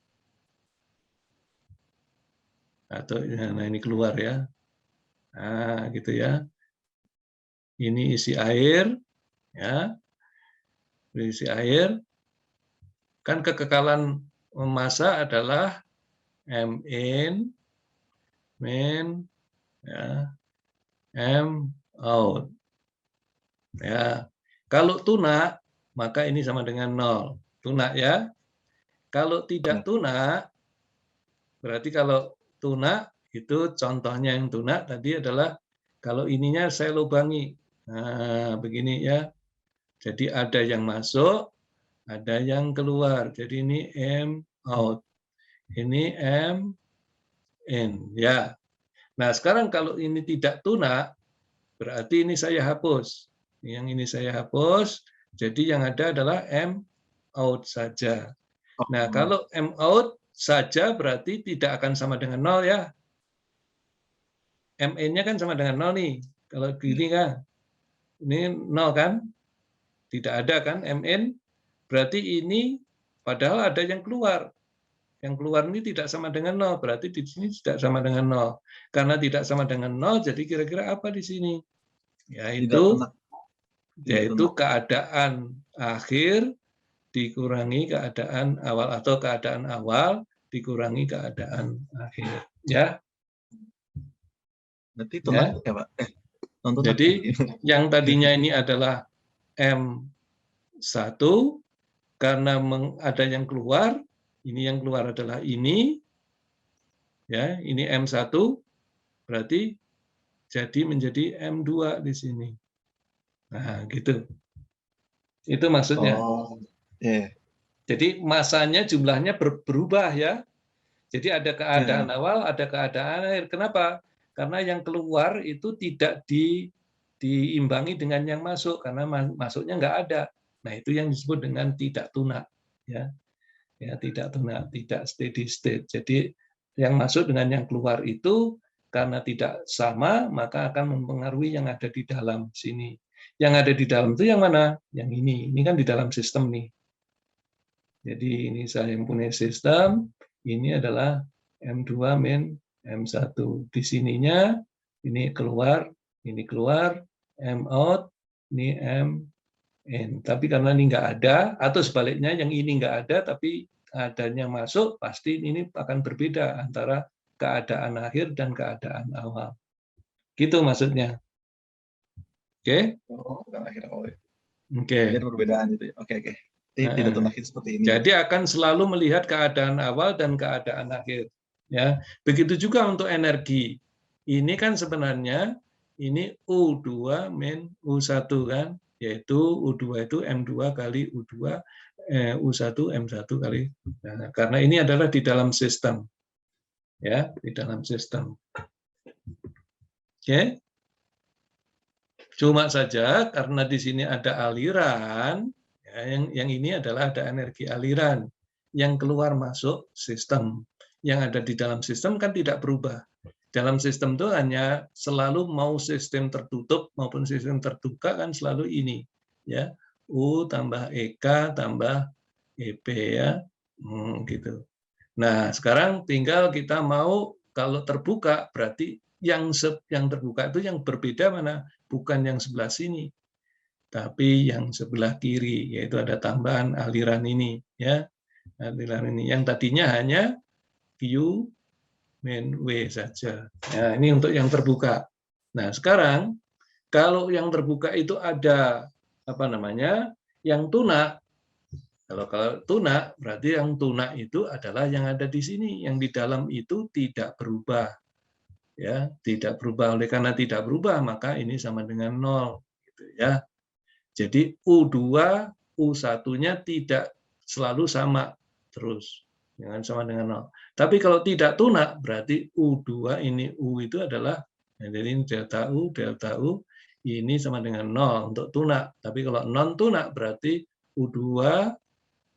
Atau nah ini keluar ya. Nah, gitu ya. Ini isi air ya. Isi air kan kekekalan massa adalah M in, min, ya, M out. Ya. Kalau tunak, maka ini sama dengan 0. Tunak ya. Kalau tidak tunak, berarti kalau tunak, itu contohnya yang tunak tadi adalah kalau ininya saya lubangi. Nah, begini ya. Jadi ada yang masuk, ada yang keluar. Jadi ini M out. Ini M in. Ya. Nah, sekarang kalau ini tidak tunak, berarti ini saya hapus. Yang ini saya hapus, jadi yang ada adalah M out saja. Nah, kalau M out saja berarti tidak akan sama dengan 0 ya. M in-nya kan sama dengan 0 nih. Kalau gini kan, ini 0 kan? Tidak ada kan M in, berarti ini padahal ada yang keluar. Yang keluar ini tidak sama dengan 0, berarti di sini tidak sama dengan 0. Karena tidak sama dengan 0, jadi kira-kira apa di sini? Yaitu keadaan akhir dikurangi keadaan awal atau keadaan awal dikurangi keadaan akhir. Ya. Berarti tunak ya, Pak? Jadi yang tadinya ini adalah M1 karena ada yang keluar, ini yang keluar adalah ini. Ya, ini M1 berarti jadi menjadi M2 di sini. Nah, gitu. Itu maksudnya. Oh, yeah. Jadi masanya jumlahnya berubah ya. Jadi ada keadaan awal, ada keadaan akhir. Kenapa? Karena yang keluar itu tidak diimbangi dengan yang masuk karena masuknya nggak ada. Nah, itu yang disebut dengan tidak tunak ya. Ya, tidak tunak, tidak steady state. Jadi yang masuk dengan yang keluar itu karena tidak sama, maka akan mempengaruhi yang ada di dalam sini. Yang ada di dalam itu yang mana? Yang ini. Ini kan di dalam sistem nih. Jadi ini saya mempunyai sistem, ini adalah M2 min M1. Di sininya ini keluar, M out, ini M in. Tapi karena ini nggak ada, atau sebaliknya yang ini nggak ada, tapi adanya masuk, pasti ini akan berbeda antara keadaan akhir dan keadaan awal. Gitu maksudnya. Oke? Oh, akhir awal. Oke. Jadi ada perbedaan gitu ya. Oke. Tidak tunakin seperti ini. Jadi akan selalu melihat keadaan awal dan keadaan akhir. Ya, begitu juga untuk energi. Ini kan sebenarnya ini U2 min U1 kan, yaitu U2 itu M2 kali U2 U1 M1 kali. Nah, karena ini adalah di dalam sistem. Ya, di dalam sistem. Oke. Cuma saja karena di sini ada aliran, ya, yang ini adalah ada energi aliran yang keluar masuk sistem. Yang ada di dalam sistem kan tidak berubah. Dalam sistem itu hanya selalu mau sistem tertutup maupun sistem terbuka kan selalu ini, ya, U tambah EK tambah EP ya, gitu. Nah sekarang tinggal kita mau kalau terbuka berarti yang terbuka itu yang berbeda mana? Bukan yang sebelah sini, tapi yang sebelah kiri, yaitu ada tambahan aliran ini, ya, aliran ini yang tadinya hanya Q min W saja. Nah, ini untuk yang terbuka. Nah, sekarang kalau yang terbuka itu ada apa namanya? Yang tunak. Kalau tunak berarti yang tunak itu adalah yang ada di sini, yang di dalam itu tidak berubah. Ya, tidak berubah. Oleh karena tidak berubah, maka ini sama dengan 0 gitu ya. Jadi U2 U1-nya tidak selalu sama terus. Jangan sama dengan 0. Tapi kalau tidak tunak berarti U2 ini U itu adalah jadi delta U ini sama dengan 0 untuk tunak. Tapi kalau non tunak berarti U2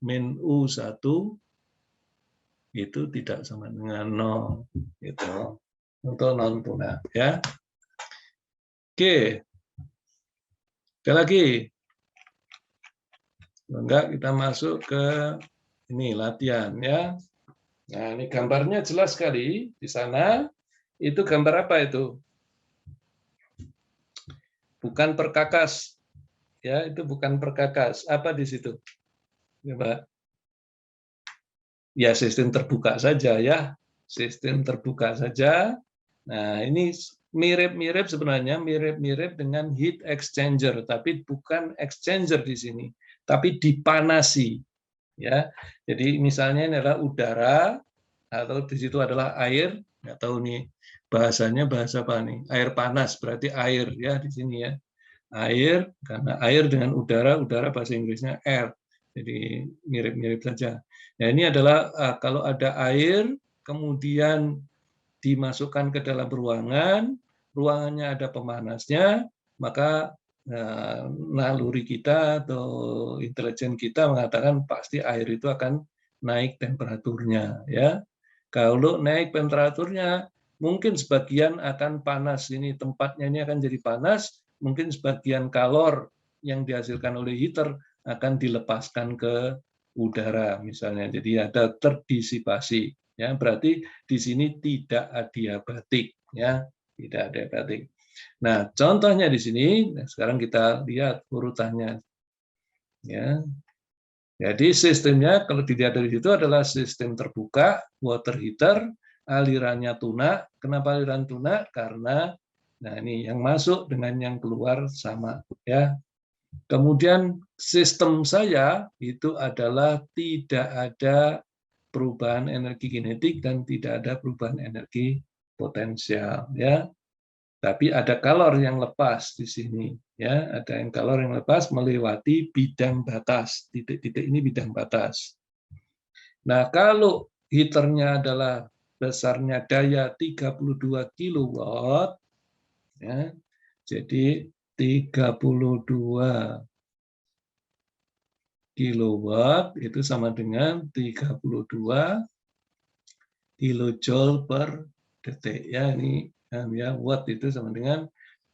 min U1 itu tidak sama dengan 0 gitu. Untuk non tunak ya. Oke. Sekali lagi. Enggak, kita masuk ke ini latihan ya. Nah, ini gambarnya jelas sekali di sana. Itu gambar apa itu? Bukan perkakas. Ya, itu bukan perkakas. Apa di situ? Coba. ya sistem terbuka saja ya, sistem terbuka saja. Nah, ini mirip-mirip sebenarnya, mirip-mirip dengan heat exchanger, tapi bukan exchanger di sini, tapi dipanasi. Ya, jadi misalnya ini adalah udara, atau di situ adalah air, nggak tahu nih bahasanya bahasa apa nih, air panas, berarti air ya di sini ya. Air, karena air dengan udara, udara bahasa Inggrisnya air. Jadi mirip-mirip saja. Nah, ini adalah kalau ada air, kemudian dimasukkan ke dalam ruangan, ruangannya ada pemanasnya, maka naluri kita atau intelijen kita mengatakan pasti air itu akan naik temperaturnya. Ya, kalau naik temperaturnya, mungkin sebagian akan panas. Ini tempatnya ini akan jadi panas, mungkin sebagian kalor yang dihasilkan oleh heater akan dilepaskan ke udara misalnya. Jadi ada terdisipasi. Ya, berarti di sini tidak adiabatik, ya, tidak adiabatik. Nah, contohnya di sini, sekarang kita lihat urutannya. Ya, jadi sistemnya kalau dilihat dari situ adalah sistem terbuka, water heater, alirannya tuna. Kenapa aliran tuna? Karena nah ini yang masuk dengan yang keluar sama, ya. Kemudian sistem saya itu adalah tidak ada perubahan energi kinetik dan tidak ada perubahan energi potensial, ya. Tapi ada kalor yang lepas di sini, ya. Ada yang kalor yang lepas melewati bidang batas. Titik-titik ini bidang batas. Nah, kalau heaternya adalah besarnya daya 32 kilowatt, ya. Jadi 32 kilowatt itu sama dengan 32 kilojoule per detik, ya. Ini ya, watt itu sama dengan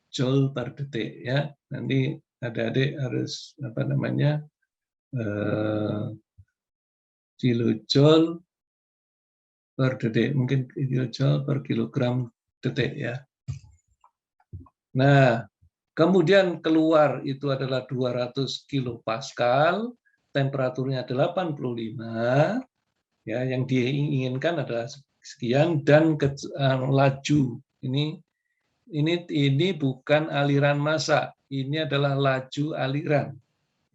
joule per detik, ya. Nanti adik-adik harus apa namanya, kilojoule per detik, mungkin kilojoule per kilogram detik, ya. Nah, kemudian keluar itu adalah 200 kilopascal, temperaturnya 85, ya, yang diinginkan adalah sekian, dan laju ini bukan aliran massa, ini adalah laju aliran,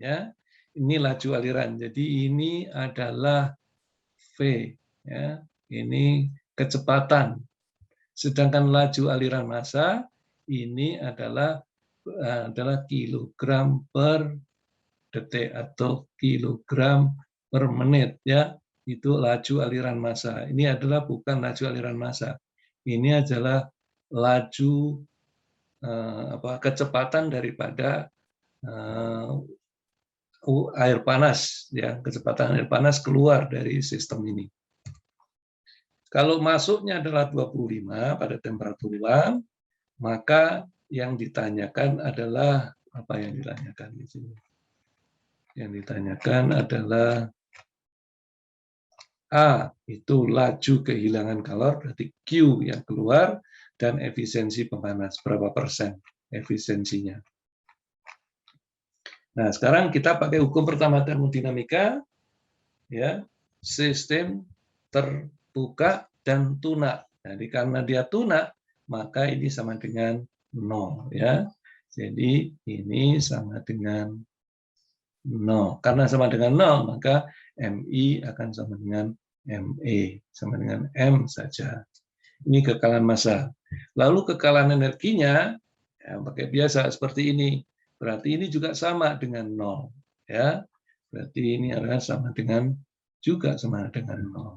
ya. Ini laju aliran, jadi ini adalah V, ya. Ini kecepatan. Sedangkan laju aliran massa ini adalah kilogram per detik atau kilogram per menit, ya. Itu laju aliran massa. Ini adalah bukan laju aliran massa. Ini adalah laju kecepatan daripada air panas, ya, kecepatan air panas keluar dari sistem ini. Kalau masuknya adalah 25 pada temperatur ruang, maka yang ditanyakan adalah apa yang ditanyakan di sini? Yang ditanyakan adalah A, itu laju kehilangan kalor, berarti Q yang keluar, dan efisiensi pemanas, berapa persen efisiensinya. Nah, sekarang kita pakai hukum pertama termodinamika, ya, sistem terbuka dan tuna. Jadi karena dia tuna, maka ini sama dengan 0, ya. Jadi ini sama dengan 0. Karena sama dengan 0, maka MI akan sama dengan ME, sama dengan M saja. Ini kekalahan massa. Lalu kekalahan energinya, ya, pakai biasa seperti ini. Berarti ini juga sama dengan 0. Ya. Berarti ini adalah sama dengan 0.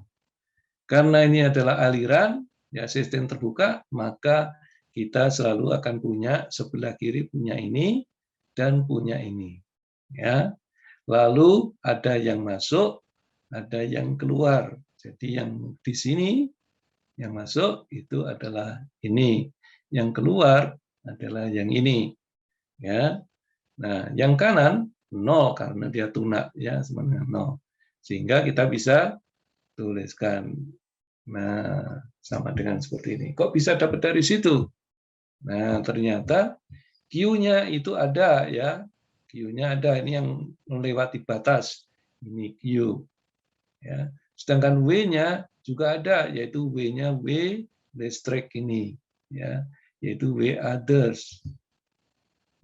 Karena ini adalah aliran, ya, sistem terbuka, maka kita selalu akan punya sebelah kiri punya ini dan punya ini. Ya. Lalu ada yang masuk, ada yang keluar. Jadi yang di sini yang masuk itu adalah ini, yang keluar adalah yang ini, ya. Nah, yang kanan 0 karena dia tuna, ya, sama dengan 0. Sehingga kita bisa tuliskan, nah, sama dengan seperti ini. Kok bisa dapat dari situ? Nah, ternyata Q-nya itu ada, ya. Q-nya ada, ini yang melewati batas. Ini Q. Ya. Sedangkan W-nya juga ada, yaitu W-nya W listrik ini, ya, yaitu W others.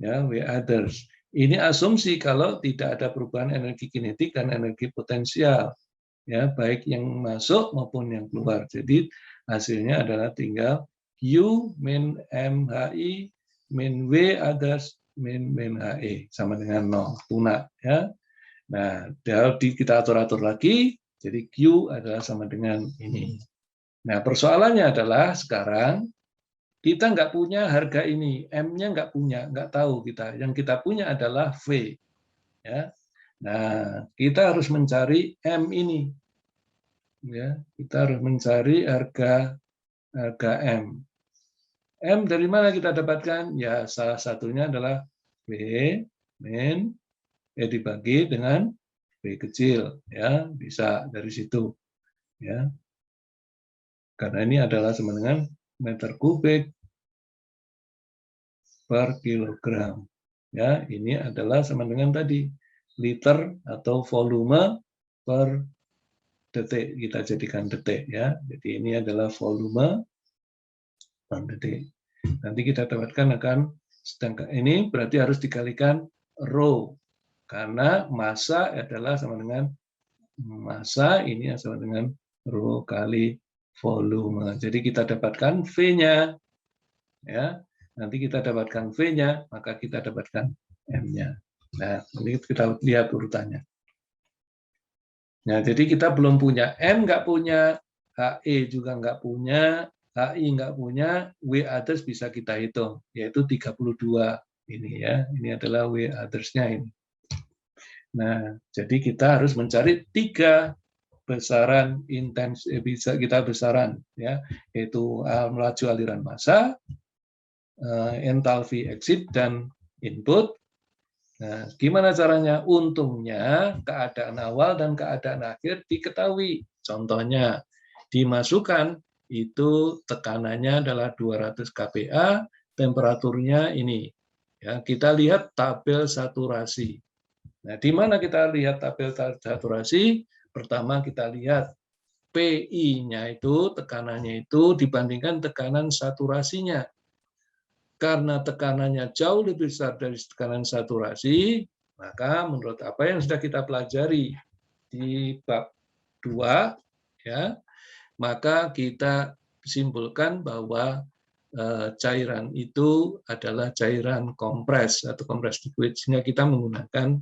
Ya, W others. Ini asumsi kalau tidak ada perubahan energi kinetik dan energi potensial, ya, baik yang masuk maupun yang keluar. Jadi hasilnya adalah tinggal Q min MHI min W others min HE sama dengan 0, tunak, ya. Nah, kita atur-atur lagi, jadi Q adalah sama dengan ini. Nah, persoalannya adalah sekarang kita nggak punya harga ini, M-nya nggak tahu kita. Yang kita punya adalah V. Ya. Nah, kita harus mencari M ini. Ya, kita harus mencari harga M. M dari mana kita dapatkan? Ya, salah satunya adalah V min dibagi dengan V kecil, ya, bisa dari situ, ya. Karena ini adalah sama dengan meter kubik per kilogram. Ya, ini adalah sama dengan tadi liter atau volume per detik, kita jadikan detik, ya. Jadi ini adalah volume per detik. Nanti kita dapatkan akan sedangkan ini berarti harus dikalikan rho. Karena massa adalah sama dengan massa, ini sama dengan rho kali volume. Jadi kita dapatkan V-nya, ya. Nanti kita dapatkan V-nya, maka kita dapatkan M-nya. Nah, ini kita lihat urutannya. Nah, jadi kita belum punya M, nggak punya, HE juga nggak punya, HI nggak punya, W others bisa kita hitung, yaitu 32 ini, ya. Ini adalah W others-nya ini. Nah, jadi kita harus mencari 3 besaran bisa kita besaran, ya, yaitu laju aliran massa, entalpi exit dan input. Nah, gimana caranya? Untungnya keadaan awal dan keadaan akhir diketahui. Contohnya dimasukkan itu tekanannya adalah 200 kPa, temperaturnya ini. Ya, kita lihat tabel saturasi. Nah, di mana kita lihat tabel saturasi? Pertama kita lihat PI-nya itu, tekanannya itu dibandingkan tekanan saturasinya. Karena tekanannya jauh lebih besar dari tekanan saturasi, maka menurut apa yang sudah kita pelajari di bab 2, ya, maka kita simpulkan bahwa cairan itu adalah cairan kompres atau kompres liquid, sehingga kita menggunakan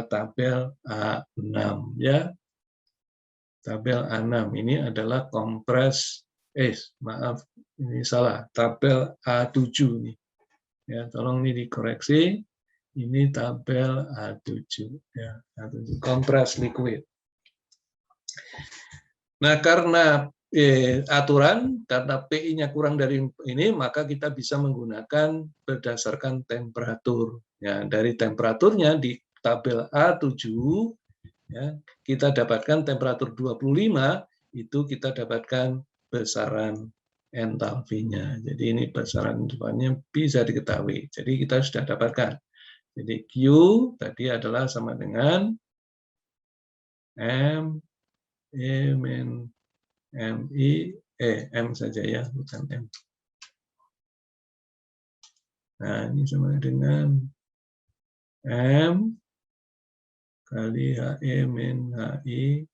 tabel A6, ya. Tabel A6 ini adalah kompres, maaf, ini salah, tabel A7 nih. Ya, tolong ini dikoreksi. Ini tabel A7, ya, A7, kompres liquid. Nah, karena aturan, karena PI-nya kurang dari ini, maka kita bisa menggunakan berdasarkan temperatur. Ya, dari temperaturnya di tabel A7, ya, kita dapatkan temperatur 25, itu kita dapatkan besaran entalpinya. Jadi ini besaran entalpinya bisa diketahui. Jadi kita sudah dapatkan. Jadi Q tadi adalah sama dengan M, E min MI, M saja ya, bukan M. Nah, ini sama dengan M kali HE min HI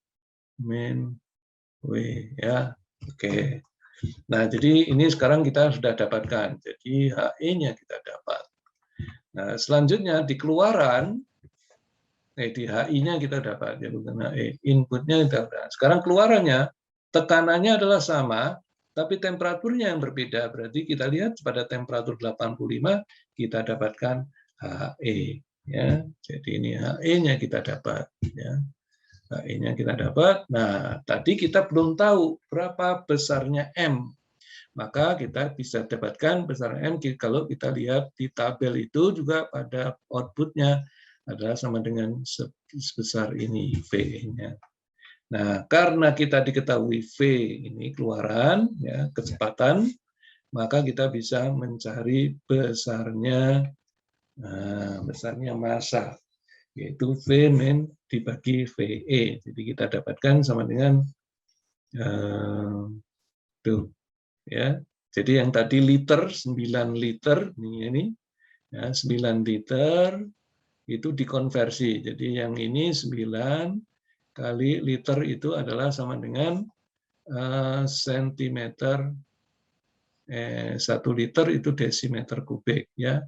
min W, ya. Oke. Nah, jadi ini sekarang kita sudah dapatkan. Jadi HE-nya kita dapat. Nah, selanjutnya di keluaran, di HI-nya kita dapat, ya, bukan HE. Inputnya kita dapat. Sekarang keluarannya, tekanannya adalah sama, tapi temperaturnya yang berbeda. Berarti kita lihat pada temperatur 85, kita dapatkan HE. Ya. Jadi ini HE-nya kita dapat. Ya. HE-nya kita dapat. Nah, tadi kita belum tahu berapa besarnya M. Maka kita bisa dapatkan besar M kalau kita lihat di tabel itu juga pada outputnya adalah sama dengan sebesar ini V-nya. Nah, karena kita diketahui V ini keluaran, ya, kecepatan, maka kita bisa mencari besarnya, besarnya massa, yaitu V min dibagi VE. Jadi kita dapatkan sama dengan tuh ya. Jadi yang tadi liter 9 liter ini ya, 9 liter itu dikonversi. Jadi yang ini 9 kali liter itu adalah sama dengan sentimeter, 1 liter itu desimeter kubik ya.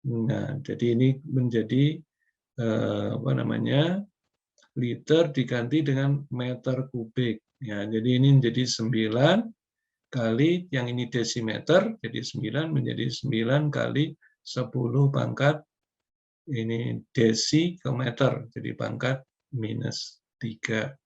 Nah, jadi ini menjadi apa namanya, liter diganti dengan meter kubik. Ya, jadi ini menjadi 9 kali, yang ini desimeter, jadi 9 menjadi 9 kali 10 pangkat ini desi ke meter, jadi pangkat -3.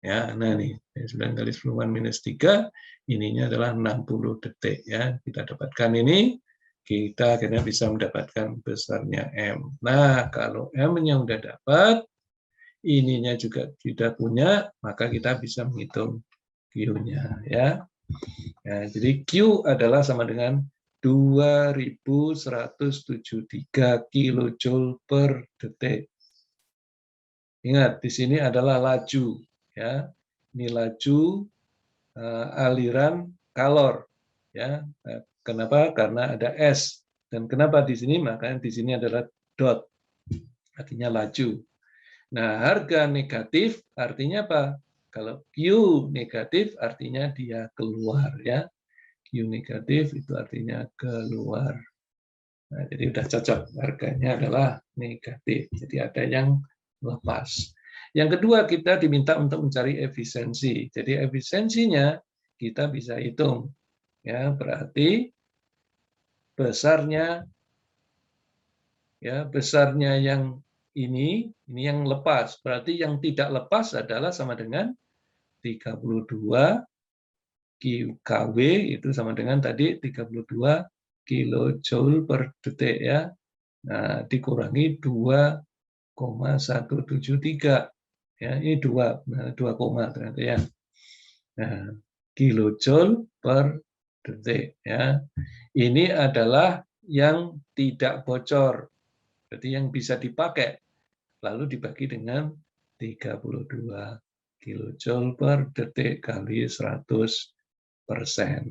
Ya, nah nih 9 kali 10 minus 3, ininya adalah 60 detik ya. Kita dapatkan ini, kita akhirnya bisa mendapatkan besarnya M. Nah, kalau M-nya udah dapat, ininya juga tidak punya, maka kita bisa menghitung Q-nya ya. Nah, jadi Q adalah sama dengan 2173 kilojoule per detik. Ingat, di sini adalah laju ya. Ini laju aliran kalor ya. Kenapa? Karena ada S. Dan kenapa di sini? Makanya di sini adalah dot. Artinya laju. Nah, harga negatif artinya apa? Kalau Q negatif artinya dia keluar ya. Q negatif itu artinya keluar. Nah, jadi udah cocok, harganya adalah negatif. Jadi ada yang lepas. Yang kedua, kita diminta untuk mencari efisiensi. Jadi efisiensinya kita bisa hitung. Ya, berarti besarnya yang ini yang lepas. Berarti yang tidak lepas adalah sama dengan 32 kW, itu sama dengan tadi 32 kilojoule per detik ya. Nah, dikurangi 2,173 ya, ini 2 koma ternyata ya. Nah, kilojoule per detik ya. Ini adalah yang tidak bocor. Jadi yang bisa dipakai lalu dibagi dengan 32 kilojoule per detik kali 100%.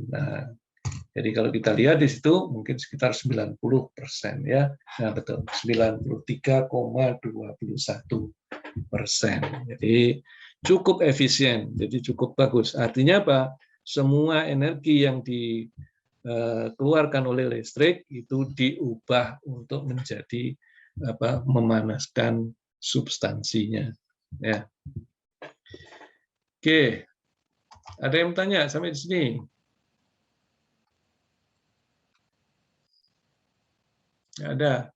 Nah, jadi kalau kita lihat di situ mungkin sekitar 90% ya. Nah, betul, 93,21%. Jadi cukup efisien, jadi cukup bagus. Artinya apa? Semua energi yang dikeluarkan oleh listrik itu diubah untuk menjadi memanaskan substansinya. Ya. Oke, ada yang tanya sampai di sini? Ada.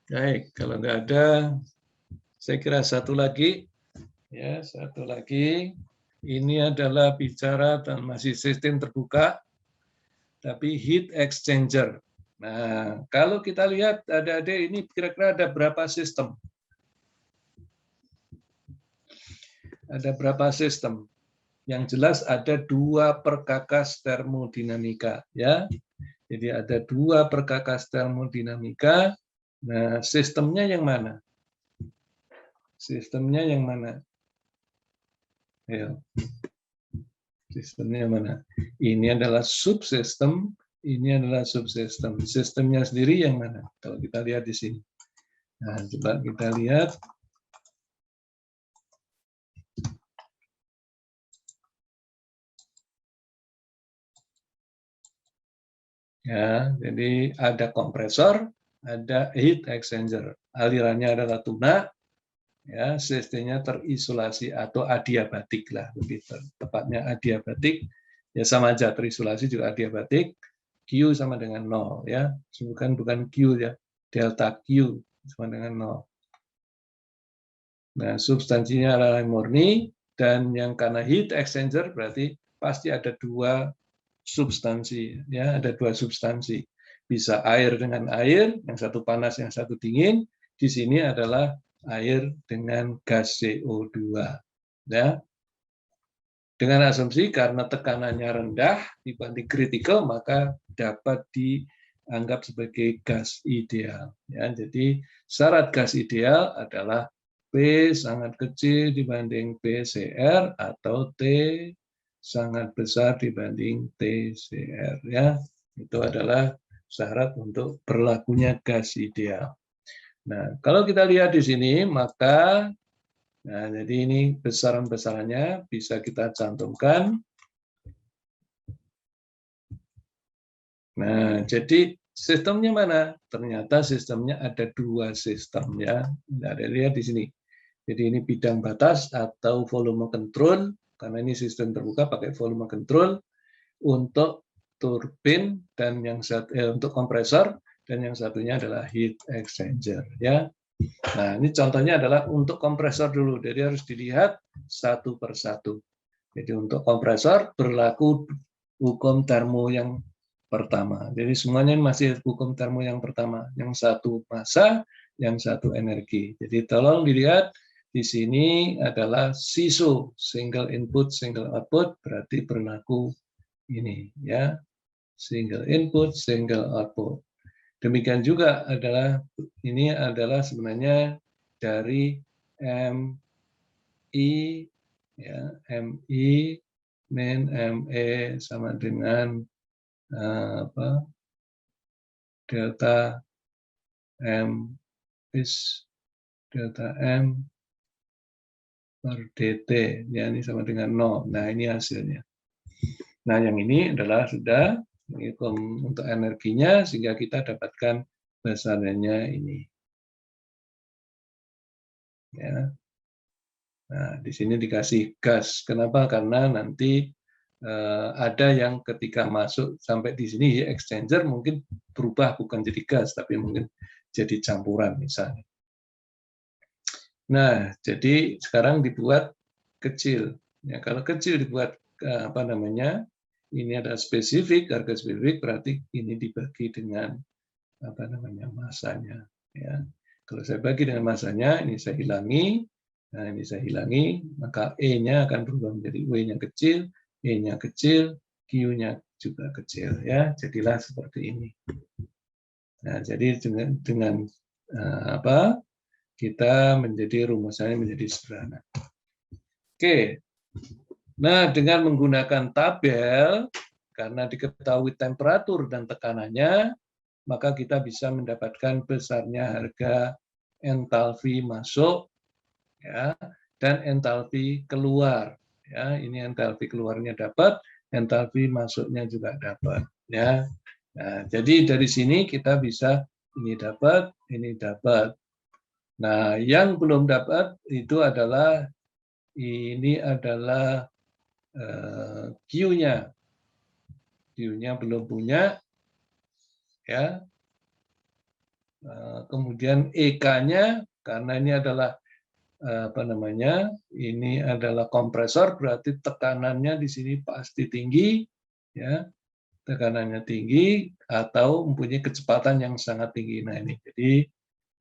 Baik, kalau nggak ada, saya kira satu lagi. Ya, satu lagi. Ini adalah bicara dan masih sistem terbuka, tapi heat exchanger. Nah, kalau kita lihat ada ini kira-kira ada berapa sistem? Ada berapa sistem? Yang jelas ada 2 perkakas termodinamika, ya. Jadi ada 2 perkakas termodinamika. Nah, sistemnya yang mana? Sistemnya yang mana? Ayo. Sistemnya mana? Ini adalah subsistem, ini adalah subsistem. Sistemnya sendiri yang mana? Kalau kita lihat di sini. Nah, coba kita lihat. Ya, jadi ada kompresor, ada heat exchanger. Alirannya adalah tunak, ya, sistemnya terisolasi atau adiabatik lah, lebih tepatnya adiabatik. Ya sama aja, terisolasi juga adiabatik. Q sama dengan 0 ya. Bukan Q ya, delta Q sama dengan 0. Nah, substansinya adalah murni, dan yang karena heat exchanger berarti pasti ada 2 substansi ya, ada 2 substansi. Bisa air dengan air, yang satu panas, yang satu dingin. Di sini adalah air dengan gas CO2 ya. Dengan asumsi karena tekanannya rendah dibanding kritikal, maka dapat anggap sebagai gas ideal. Ya, jadi syarat gas ideal adalah P sangat kecil dibanding PCR atau T sangat besar dibanding TCR. Ya, itu adalah syarat untuk berlakunya gas ideal. Nah, kalau kita lihat di sini, maka nah, jadi ini besaran-besarannya bisa kita cantumkan. Nah, jadi sistemnya mana? Ternyata sistemnya ada dua sistem ya. Ada lihat di sini. Jadi ini bidang batas atau volume control, karena ini sistem terbuka pakai volume control untuk turbin dan untuk kompresor, dan yang satunya adalah heat exchanger ya. Nah, ini contohnya adalah untuk kompresor dulu. Jadi harus dilihat satu persatu. Jadi untuk kompresor berlaku hukum termo yang pertama. Jadi semuanya masih hukum termo yang pertama. Yang satu massa, yang satu energi. Jadi tolong dilihat di sini adalah SISO, single input, single output, berarti berlaku ini ya. Single input, single output. Demikian juga adalah ini adalah sebenarnya dari MI ya, MI min ME sama dengan delta M bis delta M per dt ya, ini sama dengan 0. Nah, ini hasilnya. Nah, yang ini adalah sudah menghitung untuk energinya sehingga kita dapatkan besarannya ini. Ya. Nah, di sini dikasih gas. Kenapa? Karena nanti ada yang ketika masuk sampai di sini heat exchanger mungkin berubah bukan jadi gas tapi mungkin jadi campuran misalnya. Nah, jadi sekarang dibuat kecil. Ya, kalau kecil dibuat apa namanya? Ini ada spesifik, harga spesifik berarti ini dibagi dengan apa namanya? Masanya. Ya. Kalau saya bagi dengan masanya, ini saya hilangi. Nah, ini saya hilangi, maka E-nya akan berubah menjadi W-nya kecil, E-nya kecil, Q-nya juga kecil ya. Jadilah seperti ini. Nah, jadi dengan apa? Kita menjadi rumusannya menjadi sederhana. Oke. Nah, dengan menggunakan tabel karena diketahui temperatur dan tekanannya, maka kita bisa mendapatkan besarnya harga entalpi masuk ya, dan entalpi keluar ya. Ini entalpi keluarnya dapat, entalpi masuknya juga dapat ya. Nah, jadi dari sini kita bisa ini dapat, ini dapat. Nah, yang belum dapat itu adalah ini adalah Q-nya. Q-nya belum punya ya. Kemudian EK-nya karena ini adalah apa namanya? Ini adalah kompresor, berarti tekanannya di sini pasti tinggi ya. Tekanannya tinggi atau mempunyai kecepatan yang sangat tinggi. Nah, ini jadi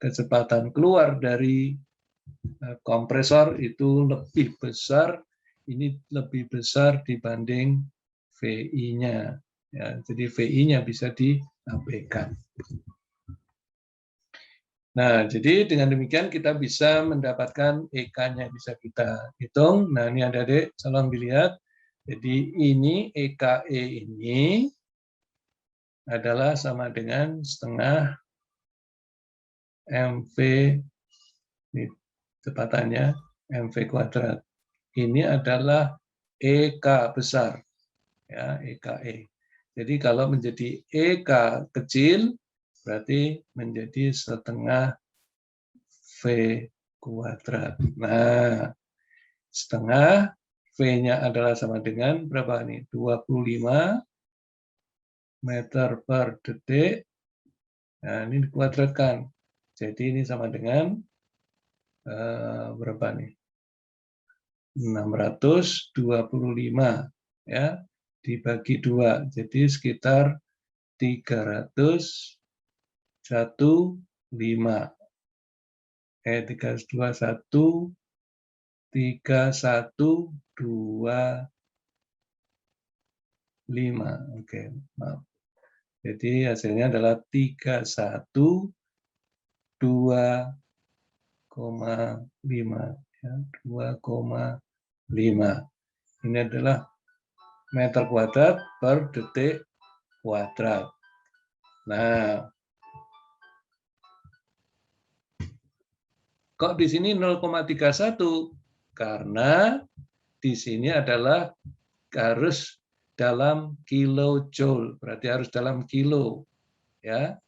kecepatan keluar dari kompresor itu lebih besar, ini lebih besar dibanding VI-nya. Ya, jadi VI-nya bisa diabaikan. Nah, jadi dengan demikian kita bisa mendapatkan EK-nya bisa kita hitung. Nah, ini adik-adik, tolong dilihat. Jadi ini EKE ini adalah sama dengan setengah MV, ini kecepatannya, MV kuadrat. Ini adalah EK besar, ya EKE. Jadi kalau menjadi EK kecil, berarti menjadi setengah V kuadrat. Nah, setengah V-nya adalah sama dengan berapa nih? 25 meter per detik. Nah, ini dikuadratkan. Jadi ini sama dengan berapa nih? 625 ya, dibagi 2. Jadi sekitar 315. 321 3125. Oke, maaf. Jadi hasilnya adalah 31,2,5 ya, 2,5. Ini adalah meter kuadrat per detik kuadrat. Nah, kok di sini 0,31? Karena di sini adalah harus dalam kilojoule, berarti harus dalam kilo, ya.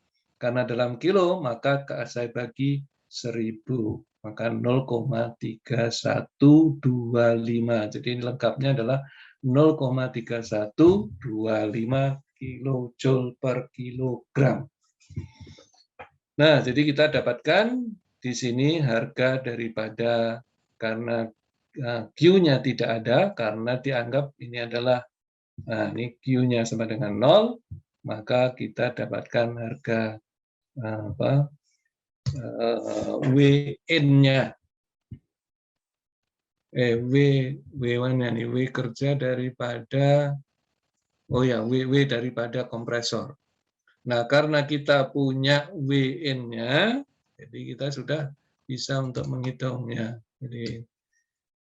Karena dalam kilo, maka saya bagi 1000, maka 0,3125. Jadi ini lengkapnya adalah 0,3125 kilojoule per kilogram. Nah, jadi kita dapatkan di sini harga daripada, karena Q-nya tidak ada, karena dianggap ini adalah, nah ini Q-nya sama dengan 0, maka kita dapatkan harga WN-nya. W mana nih? W kerja daripada, oh ya, W daripada kompresor. Nah, karena kita punya WN-nya, jadi kita sudah bisa untuk menghitungnya. Jadi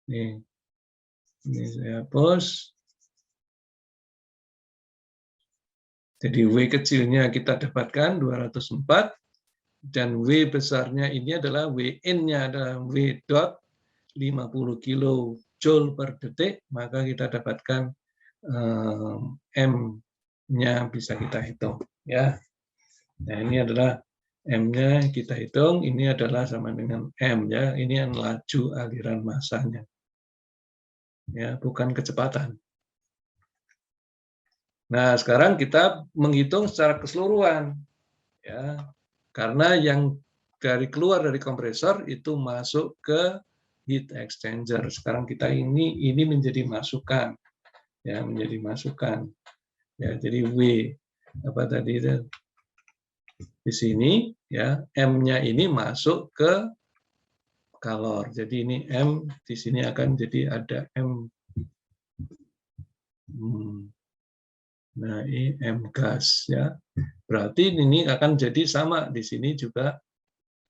ini saya hapus. Jadi W kecilnya kita dapatkan 204, dan W besarnya ini adalah WN-nya adalah W dot 50 kilojoule per detik, maka kita dapatkan M-nya bisa kita hitung, ya. Nah, ini adalah M-nya kita hitung, ini adalah sama dengan M, ya. Ini yang laju aliran massanya, ya, bukan kecepatan. Nah, sekarang kita menghitung secara keseluruhan, ya, karena yang keluar dari kompresor itu masuk ke heat exchanger. Sekarang kita ini menjadi masukan, ya, menjadi masukan, ya. Jadi W apa tadi itu di sini, ya, M-nya ini masuk ke kalor. Jadi ini M di sini akan jadi ada M. Nah, ini M gas, ya. Berarti ini akan jadi sama di sini juga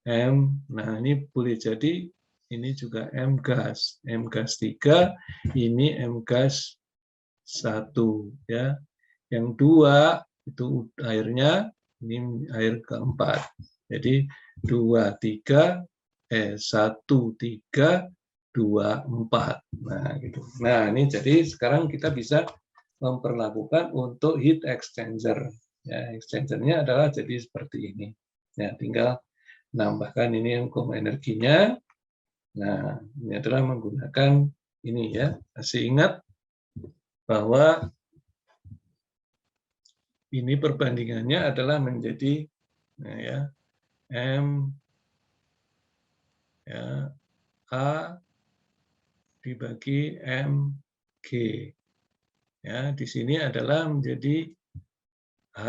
M. Nah, ini boleh jadi ini juga M gas 3, ini M gas 1, ya. Yang 2 itu airnya, ini air keempat. Jadi 2, 3, 1, 3, 2, 4. Nah, gitu. Nah, ini jadi sekarang kita bisa memperlakukan untuk heat exchanger. Ya, exchanger-nya adalah jadi seperti ini. Ya, tinggal nambahkan ini hukum energinya. Nah, ini adalah menggunakan ini, ya. Masih ingat bahwa ini perbandingannya adalah menjadi, nah, ya, M, ya, A dibagi MG. Ya, di sini adalah menjadi H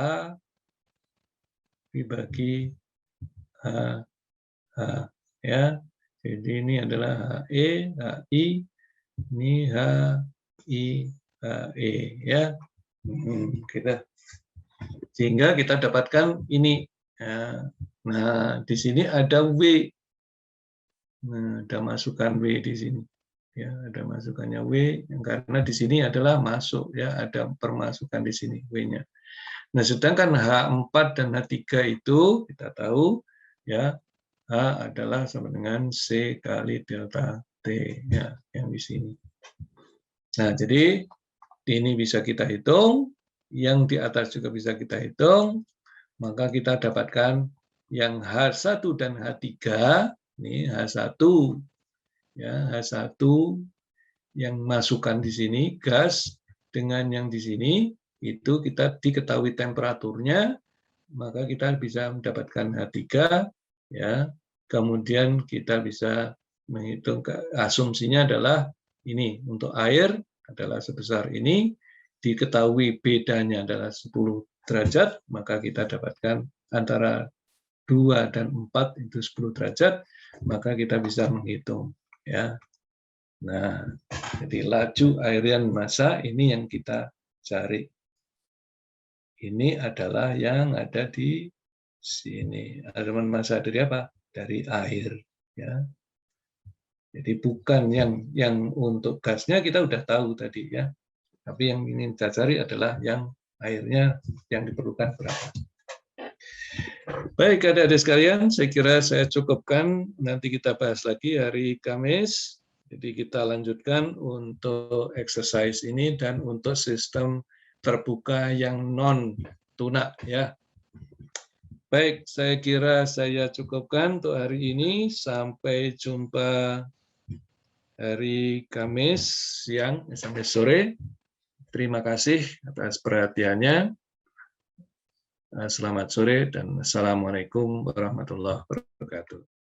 dibagi HH, ya. Jadi ini adalah HE, HI, ini HI, HE, ya. Sehingga kita dapatkan ini. Ya. Nah, di sini ada W. Nah, ada masukan W di sini. Ya, ada masukannya W, karena di sini adalah masuk, ya, ada permasukan di sini W-nya. Nah, sedangkan H4 dan H3 itu kita tahu, ya, H adalah sama dengan C kali delta T, ya, yang di sini. Nah, jadi ini bisa kita hitung, yang di atas juga bisa kita hitung, maka kita dapatkan yang H1 dan H3, ini H1, ya, H1 yang masukkan di sini gas dengan yang di sini itu kita diketahui temperaturnya, maka kita bisa mendapatkan H3, ya. Kemudian kita bisa menghitung, asumsinya adalah ini untuk air adalah sebesar ini, diketahui bedanya adalah 10 derajat, maka kita dapatkan antara 2 dan 4 itu 10 derajat, maka kita bisa menghitung, ya. Nah, jadi laju aliran massa ini yang kita cari. ini adalah yang ada di sini. Aliran massa dari apa? Dari air. Ya. Jadi bukan yang untuk gasnya kita udah tahu tadi ya. Tapi yang ingin kita cari adalah yang airnya yang diperlukan berapa. Baik, adik-adik sekalian, saya kira saya cukupkan. Nanti kita bahas lagi hari Kamis. Jadi kita lanjutkan untuk exercise ini dan untuk sistem terbuka yang non tuna ya. Baik, saya kira saya cukupkan untuk hari ini. Sampai jumpa hari Kamis siang sampai sore. Terima kasih atas perhatiannya. Selamat sore dan assalamualaikum warahmatullahi wabarakatuh.